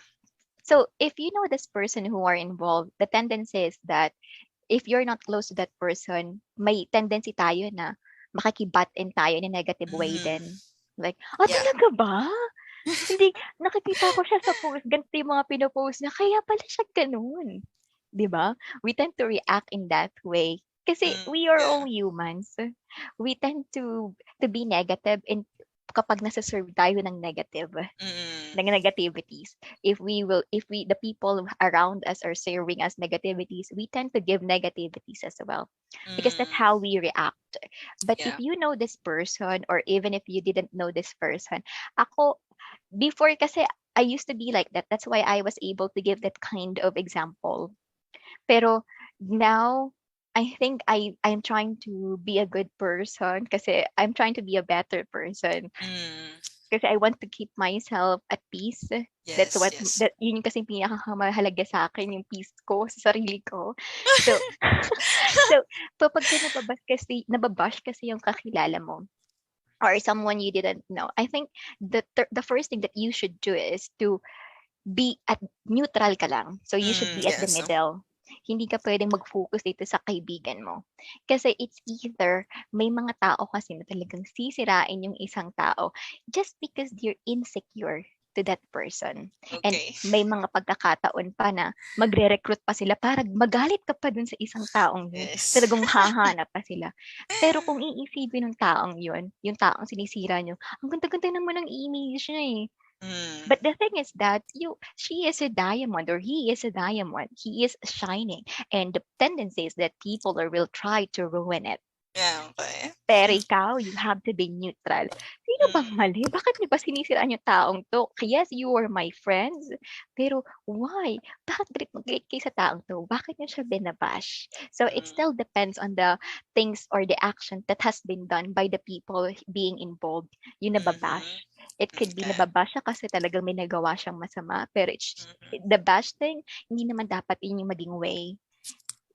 So if you know this person who are involved, the tendency is that if you're not close to that person, may tendency tayo na makikibat in tayo in a negative way din. Like, talaga ba? Hindi, nakikita ko siya sa post, ganito yung mga pinopost niya, kaya pala siya ganun. Diba? We tend to react in that way. Kasi we are all humans. We tend to be negative in kapag nasa-serve tayo ng negativities. If the people around us are serving us negativities, we tend to give negativities as well. Because that's how we react. But if you know this person, or even if you didn't know this person, ako, before kasi, I used to be like that. That's why I was able to give that kind of example. Pero now, I think I'm trying to be a good person kasi I'm trying to be a better person. Kasi I want to keep myself at peace. Yes, yun kasi pinakamahalaga sa akin, yung peace ko sa sarili ko. So, so pag nababash kasi yung kakilala mo, or someone you didn't know, I think the first thing that you should do is to be at neutral ka lang. So you should be at the Yes. middle. Hindi ka pwedeng mag-focus dito sa kaibigan mo. Kasi it's either may mga tao kasi na talagang sisirain yung isang tao just because they're insecure to that person. And Okay. may mga pagkakataon pa na magre-recruit pa sila para magalit ka pa dun sa isang taong yun. Yes. Talagang hahanap pa sila. Pero kung iisipin ng taong yun, yung taong sinisira nyo, ang ganda-ganda naman ng image niya eh. Mm. But the thing is that she is a diamond or he is a diamond. He is shining. And the tendency is that people will try to ruin it. Yeah, okay. Pero ikaw, you have to be neutral. Sino bang Mm. mali? Bakit niyo ba sinisiraan yung taong to? Yes, you are my friends. Pero why? Bakit galit kayo sa taong to? Bakit niyo siya binabash? So it Mm. still depends on the things or the action that has been done by the people being involved. Yung nababash. It could be Okay. nababash siya kasi talagang may nagawa siyang masama. Pero the bash thing, hindi naman dapat yun yung maging way.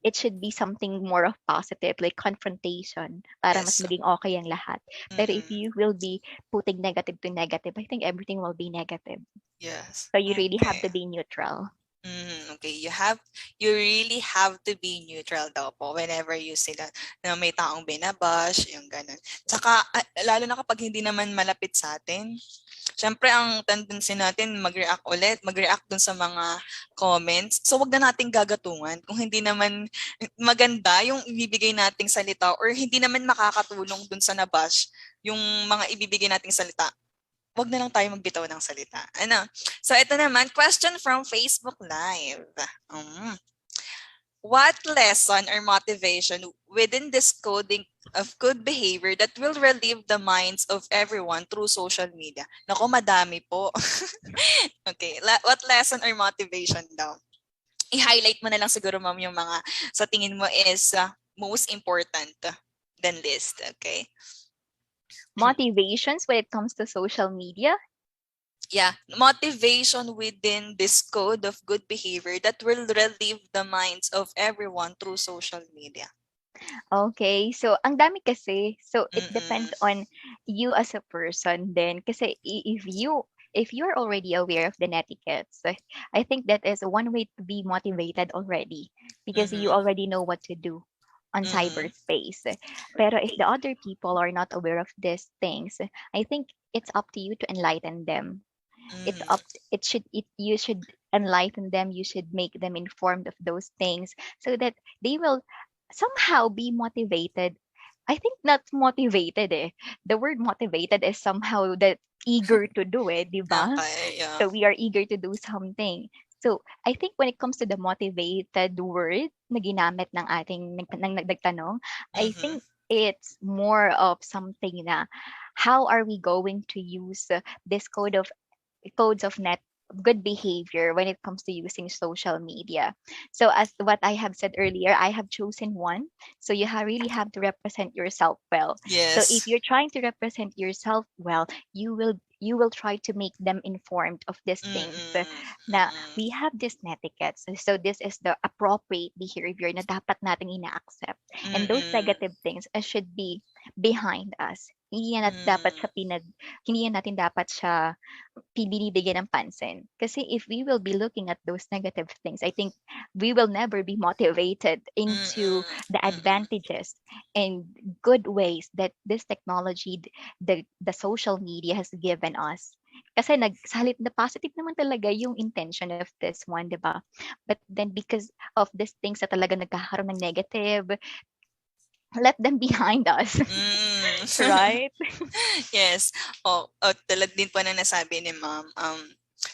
It should be something more of positive, like confrontation, para mas Yes. maging okay ang lahat. Pero if Mm. you will be putting negative to negative, I think everything will be negative. Yes. So you really have to Okay. be neutral. Okay, you really have to be neutral daw po whenever you see that na may taong binabash, yung ganun. Tsaka, lalo na kapag hindi naman malapit sa atin. Siyempre, ang tendency natin mag-react dun sa mga comments. So, wag na nating gagatungan kung hindi naman maganda yung ibibigay nating salita or hindi naman makakatulong dun sa nabash yung mga ibibigay nating salita. Wag na lang tayo magbitaw ng salita. Ano? So, ito naman, question from Facebook Live. What lesson or motivation within this coding of good behavior that will relieve the minds of everyone through social media? Naku, madami po. Okay, what lesson or motivation daw? I-highlight mo na lang siguro, ma'am, yung mga sa tingin mo is most important than list. Okay? Motivations when it comes to social media? Yeah, motivation within this code of good behavior that will relieve the minds of everyone through social media. Okay, so ang dami kasi. So it depends Mm-mm. on you as a person then. Kasi if you're already aware of the netiquettes, I think that is one way to be motivated already because you Mhm. already know what to do on Mhm. cyberspace. Pero if the other people are not aware of these things, I think it's up to you to enlighten them. It's Mm. up you should enlighten them, you should make them informed of those things so that they will somehow be motivated. I think not motivated eh. The word motivated is somehow that eager to do it, di ba? Okay, yeah. So we are eager to do something. So I think when it comes to the motivated word na ginamit ng ating nagtanong, I Mhm. think it's more of something na how are we going to use this codes of net good behavior when it comes to using social media. So as what I have said earlier, I have chosen one. So you really have to represent yourself well. So Yes. if you're trying to represent yourself well, you will try to make them informed of these things. Mm-mm. Na Mm-mm. we have this netiquette. So this is the appropriate behavior na dapat nating ina-accept. And those Mm-mm. negative things should be behind us. Hindi yan hindi yan natin dapat siya binibigyan ng pansin. Kasi if we will be looking at those negative things, I think we will never be motivated into Mm-mm. the Mm-mm. advantages and good ways that this technology, the social media has given us. Kasi nagsalit na positive naman talaga yung intention of this one, di ba? But then because of these things na talaga nagkakaroon ng negative, let them behind us. Mm. Right? Yes. Tulad din po na nasabi ni ma'am.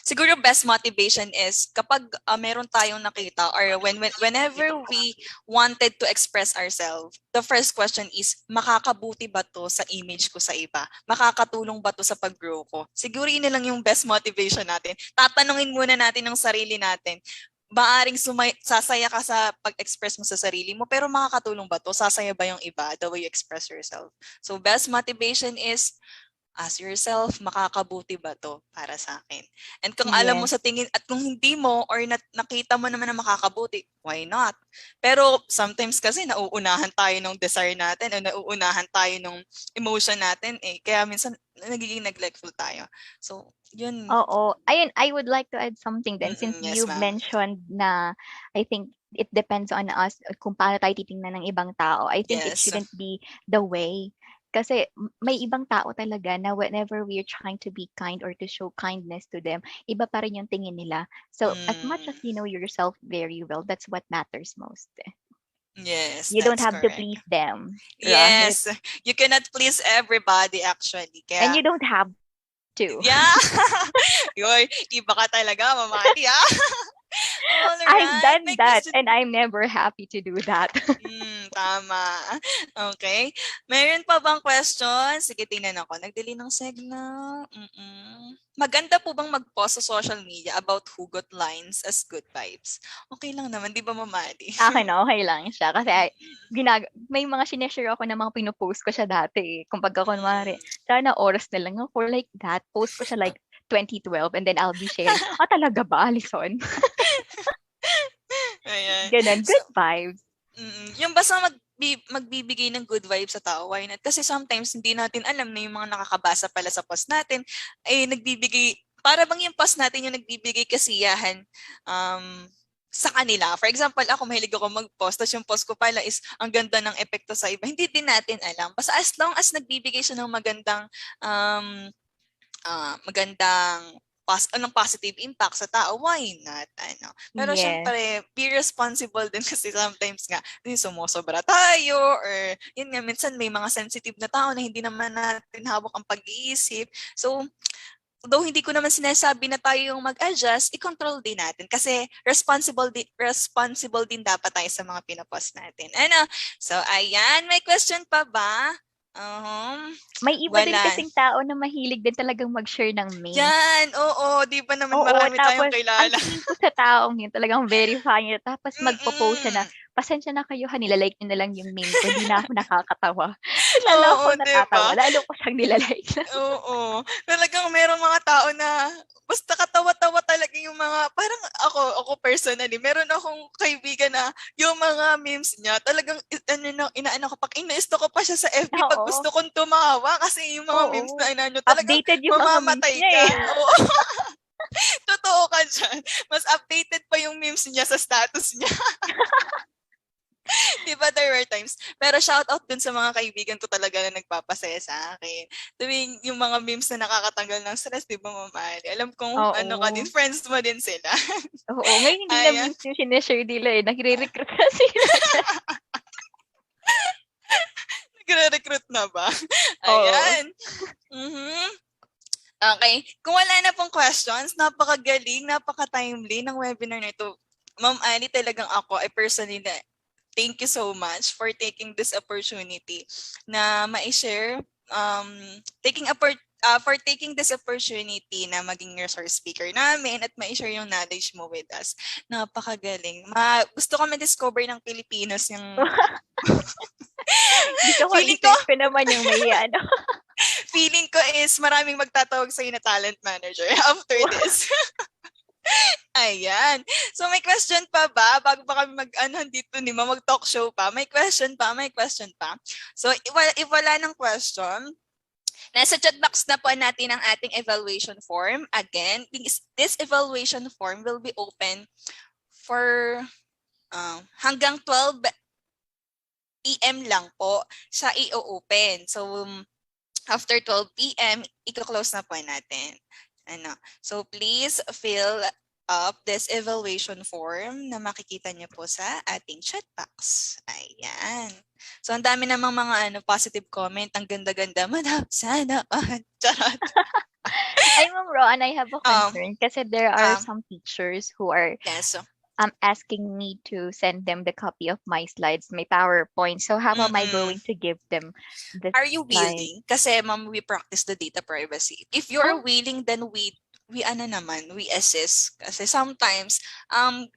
Siguro best motivation is kapag meron tayong nakita or whenever we wanted to express ourselves, the first question is, makakabuti ba to sa image ko sa iba? Makakatulong ba to sa pag-grow ko? Siguro yun na lang yung best motivation natin. Tatanungin muna natin ng sarili natin, maaring sasaya ka sa pag-express mo sa sarili mo, pero makakatulong ba to? Sasaya ba yung iba the way you express yourself? So best motivation is ask yourself, makakabuti ba to para sa akin? And kung alam mo sa tingin, at kung hindi mo, or nakita mo naman na makakabuti, why not? Pero sometimes kasi nauunahan tayo ng desire natin, o nauunahan tayo ng emotion natin, kaya minsan nagiging neglectful tayo. So, yun. Oo. Ayun, I would like to add something then, since Yes, you ma'am. mentioned na I think it depends on us kung paano tayo titingnan ng ibang tao. I think it Yes. shouldn't be the way. Kasi may ibang tao talaga na whenever we're trying to be kind or to show kindness to them, iba pa rin yung tingin nila. So as much as you know yourself very well, that's what matters most. Yes, You don't that's have to correct. please them, right? Yes, you cannot please everybody actually. And Kaya, you don't have to. yeah. Yoy, iba ka talaga, mamati ah. I've Alright, done may that question. and I'm never happy to do that. Tama. Okay. Meron pa bang question? Sige, tingnan ako. Nagdili ng signal. Maganda po bang mag-post sa social media about hugot lines as good vibes? Okay lang naman, di ba, mamali? Akin okay lang siya kasi may mga sineshare ako na mga pinopost ko siya dati. Kung pagka kunwari, sana oras na lang ako like that. Post ko siya like 2012 and then I'll be sharing. Talaga ba, Alison? Ayan. Ganun, So, good vibes. yung basta magbibigay ng good vibes sa tao, why not? Kasi sometimes hindi natin alam na yung mga nakakabasa pala sa post natin ay nagbibigay, para bang yung post natin yung nagbibigay kasiyahan sa kanila. For example, ako mahilig ako mag-post, tapos yung post ko pala is ang ganda ng epekto sa iba. Hindi din natin alam. Basta as long as nagbibigay siya ng magandang anong positive impact sa tao, why not? Pero Yes. syempre, be responsible din kasi sometimes nga, sumusobra tayo, or yun nga, minsan may mga sensitive na tao na hindi naman natin hawak ang pag-iisip. So, though hindi ko naman sinasabi na tayo yung mag-adjust, i-control din natin kasi responsible din dapat tayo sa mga pinapost natin. So, ayan, may question pa ba? May iba din kasing tao na mahilig din talagang mag-share ng memes. Yan, oo, di ba naman marami tayong kilala. Ang tingin ko sa taong yun, talagang very funny. Tapos magpo-post siya na, pasensya na kayo, nilalike nyo na lang yung meme ko, hindi na ako nakakatawa. Lalo ako natatawa, lalo ko siyang nilalike. Oo, talagang merong mga tao na basta katawa-tawa talaga yung mga, parang ako personally, meron akong kaibigan na yung mga memes niya, talagang inaano ko, pag ina-stalk ko pa siya sa FB pag gusto kong tumawa kasi yung mga memes na inaano, talagang updated yung mamamatay mga memes niya ka. Oo. Totoo ka dyan. Mas updated pa yung memes niya sa status niya. Diba, there were times. Pero shout out dun sa mga kaibigan ko talaga na nagpapasaya sa akin. Tuwing yung mga memes na nakakatanggal ng stress, diba, mamali? Alam kong ano ka din, friends mo din sila. Oo, ngayon hindi na memes yung sineshare nila nagre-recruit na sila. Nagre-recruit na ba? Ayan. Okay. Kung wala na pong questions, napakagaling, napaka-timely ng webinar na ito. Ma'am Ali, talagang ako, I personally thank you so much for taking this opportunity na ma-share, for taking this opportunity na maging resource speaker namin at ma-share yung knowledge mo with us. Napakagaling. Gusto ko ma-discover ng Pilipinos yung... Gusto ko i-search ko naman yung may ano. Feeling ko is maraming magtatawag sa'yo na talent manager after this. Ayan. So, may question pa ba? Bago pa kami mag-talk show pa. May question pa. So, if wala ng question, nasa chat box na po natin ang ating evaluation form. Again, this evaluation form will be open for hanggang 12 p.m. lang po siya i-open. So, after 12 p.m., i-close na po natin. So, please fill up this evaluation form na makikita niyo po sa ating chat box. Ayan. So, ang dami namang mga positive comment. Ang ganda-ganda. Madam, sana. Charot. Ay, Ma'am Roan, I have a concern kasi there are some teachers who are asking me to send them the copy of my slides, my PowerPoint. So how am I going to give them the Are you willing? Kasi, ma'am, we practice the data privacy. If you're willing, then we we assist. Kasi sometimes,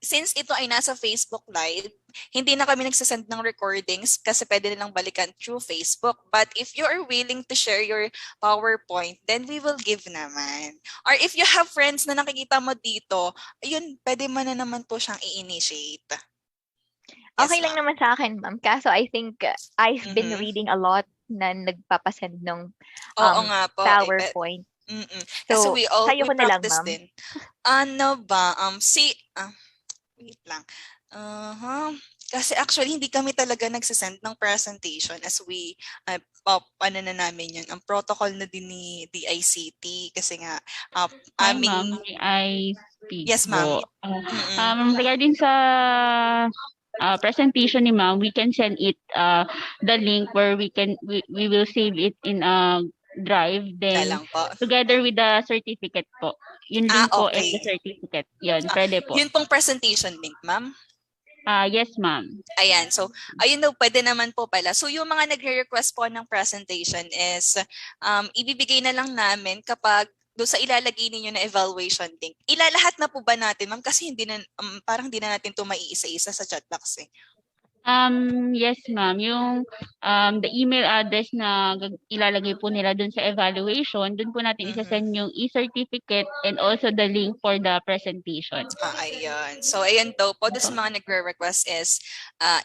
since ito ay nasa Facebook Live, hindi na kami nagsasend ng recordings kasi pwede nilang balikan through Facebook. But if you are willing to share your PowerPoint, then we will give naman. Or if you have friends na nakikita mo dito, ayun, pwede mo na naman po siyang i-initiate. Yes, Okay lang ma'am. naman sa akin, ma'am. Kaso I think I've been Mhm. reading a lot na nagpapasend ng Oo nga po. PowerPoint. Kasi So, sa'yo we ko na lang, practice ma'am. din. Ano ba? Wait lang. Kasi actually, hindi kami talaga nagsisend ng presentation as we, ano na namin yun, ang protocol na din ni DICT kasi nga, Hi, ma'am. aming, May I speak yes ma'am. po? Mm-mm. Regarding sa presentation ni ma'am, we can send it the link where we will save it in a drive, then Lang po. together with the certificate po. Yung link po and Okay. the certificate. Yun, pwede po. Yun pong presentation link, ma'am. Yes, ma'am. Ayan. So, ayun daw, pwede naman po pala. So, yung mga nagre-request po ng presentation is, ibibigay na lang namin kapag doon sa ilalagay ninyo na evaluation link. Ilalahat na po ba natin, ma'am? Kasi hindi na, parang hindi na natin ito maiisa-isa sa chat box eh. Yes, ma'am. Yung the email address na ilalagay po nila dun sa evaluation, dun po natin isa-send yung e-certificate and also the link for the presentation. Ayun. So, ayun daw po, doon sa mga nagre-request is,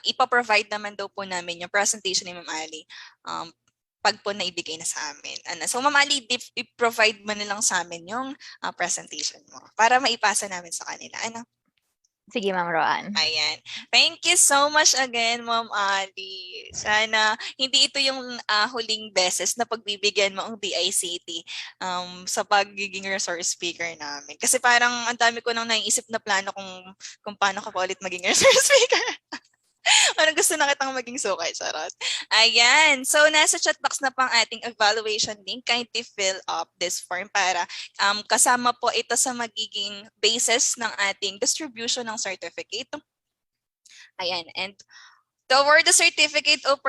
ipaprovide naman daw po namin yung presentation ni Ma'am Ali. Pag po naibigay na sa amin. So, Ma'am Ali, i-provide mo na lang sa amin yung presentation mo para maipasa namin sa kanila. Ano? Sige, Ma'am Roan. Ayan. Thank you so much again, Ma'am Ali. Sana hindi ito yung huling beses na pagbibigyan mo ang DICT sa pagiging resource speaker namin. Kasi parang ang dami ko nang naiisip na plano kung paano ka pa ulit maging resource speaker. Parang gusto na kitang maging sukay, charot. Ayan. So, nasa chat box na pang ating evaluation link. Kindly fill up this form para kasama po ito sa magiging basis ng ating distribution ng certificate. Ayan. And toward the certificate of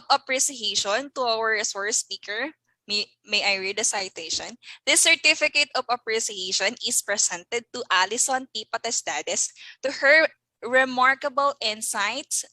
appreciation to our resource speaker, may I read the citation? This certificate of appreciation is presented to Alison Potestades to her remarkable insights,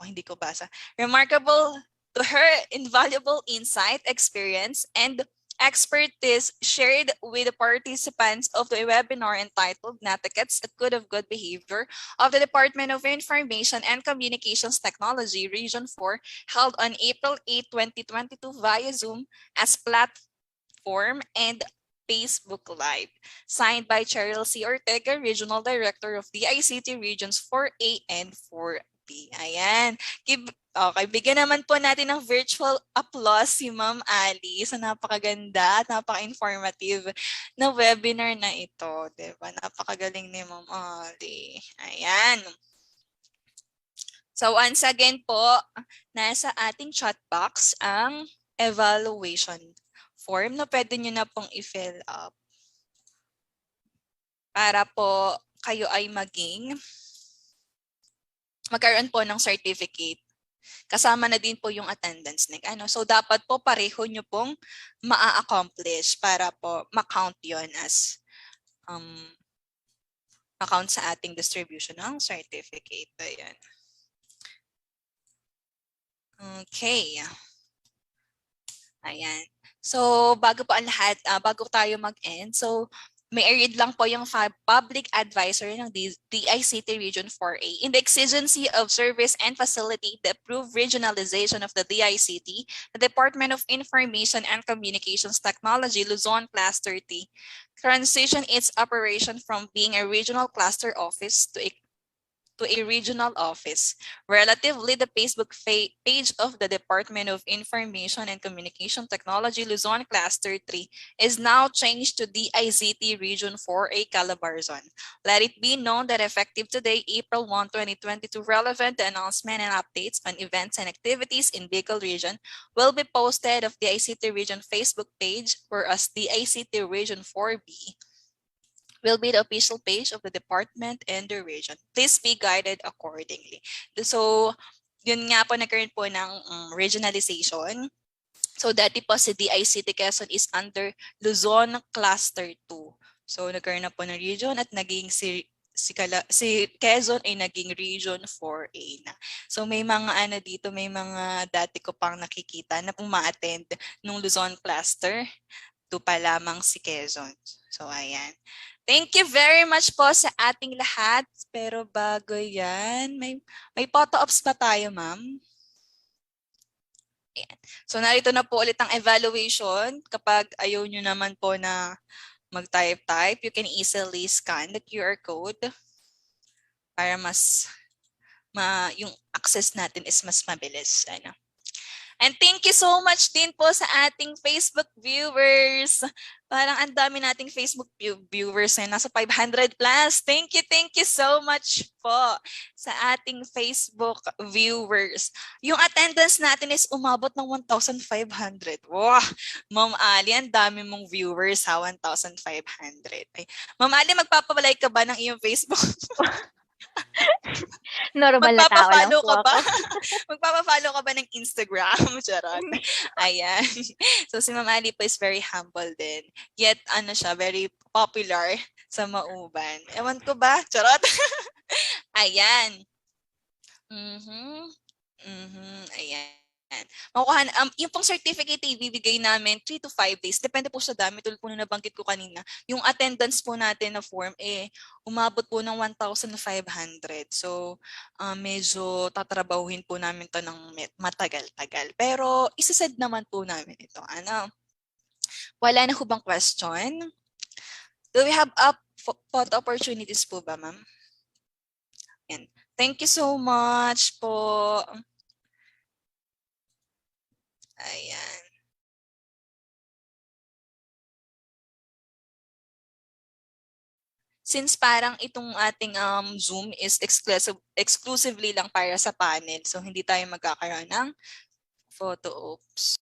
hindi ko basa, remarkable to her invaluable insight, experience, and expertise shared with the participants of the webinar entitled Natiquettes, a Code of Good Behavior of the Department of Information and Communications Technology, Region 4, held on April 8, 2022 via Zoom as platform and Facebook Live. Signed by Cheryl C. Ortega, Regional Director of the ICT Regions 4A and 4B. Ayan. Okay, bigyan naman po natin ng virtual applause si Ma'am Ali sa napakaganda at napaka-informative na webinar na ito. Diba? Napakagaling ni Ma'am Ali. Ayan. So once again po, nasa ating chat box ang evaluation form na pwede nyo na pong i-fill up para po kayo ay magkaroon po ng certificate. Kasama na din po yung attendance link. So dapat po pareho nyo pong ma-accomplish para po ma-count yun as account sa ating distribution ng certificate. Ayan. Okay. Ayan. So, bago po ang lahat, bago tayo mag-end, so may I read lang po yung public advisory ng DICT Region 4A. In the exigency of service and facilitate the approved regionalization of the DICT, the Department of Information and Communications Technology, Luzon Cluster T, transition its operation from being a regional cluster office to a regional office. Relatively, the Facebook page of the Department of Information and Communication Technology Luzon Cluster 3 is now changed to DICT Region 4A Calabarzon. Let it be known that effective today, April 1, 2022, relevant announcement and updates on events and activities in Bicol Region will be posted of the DICT Region Facebook page, whereas DICT Region 4B will be the official page of the department and the region. Please be guided accordingly. So, yun nga po, nagkaroon po ng regionalization. So, dati po si DICT Quezon is under Luzon Cluster 2. So nagkaroon na po ng region at naging si Quezon ay naging Region 4A na. So may mga ano dito, may mga dati ko pang nakikita na puma-attend nung Luzon cluster. Ito pa lamang si Quezon. So ayan. Thank you very much po sa ating lahat. Pero bago yan, may photo ops pa tayo, ma'am. Ayan. So narito na po ulit ang evaluation. Kapag ayaw nyo naman po na mag-type, you can easily scan the QR code para yung access natin is mas mabilis. Ano. And thank you so much din po sa ating Facebook viewers. Parang ang dami nating Facebook viewers na nasa 500 plus. Thank you so much po sa ating Facebook viewers. Yung attendance natin is umabot ng 1,500. Wow! Ma'am Ali, ang dami mong viewers ha, 1,500. Ay, Ma'am Ali, magpapabalay ka ba ng iyong Facebook? Normal na tao lang po ako. Magpapafollow ka ba ng Instagram? Charot. Ayan. So si Ma'am Ali po is very humble din. Yet ano siya, very popular sa Mauban. Ewan ko ba? Charot. Ayan. Ayan. Makukuha, yung pong certificate ibibigay namin 3 to 5 days. Depende po sa dami. Tulad po na nabanggit ko kanina. Yung attendance po natin na form, umabot po ng 1,500. So, medyo tatrabahuhin po namin to ng matagal-tagal. Pero, isasad naman po namin ito. Ano? Wala na ho bang question? Do we have photo opportunities po ba, ma'am? Yan. Thank you so much po. Ayan. Since parang itong ating Zoom is exclusively lang para sa panel, so hindi tayo magkakaroon ng photo ops.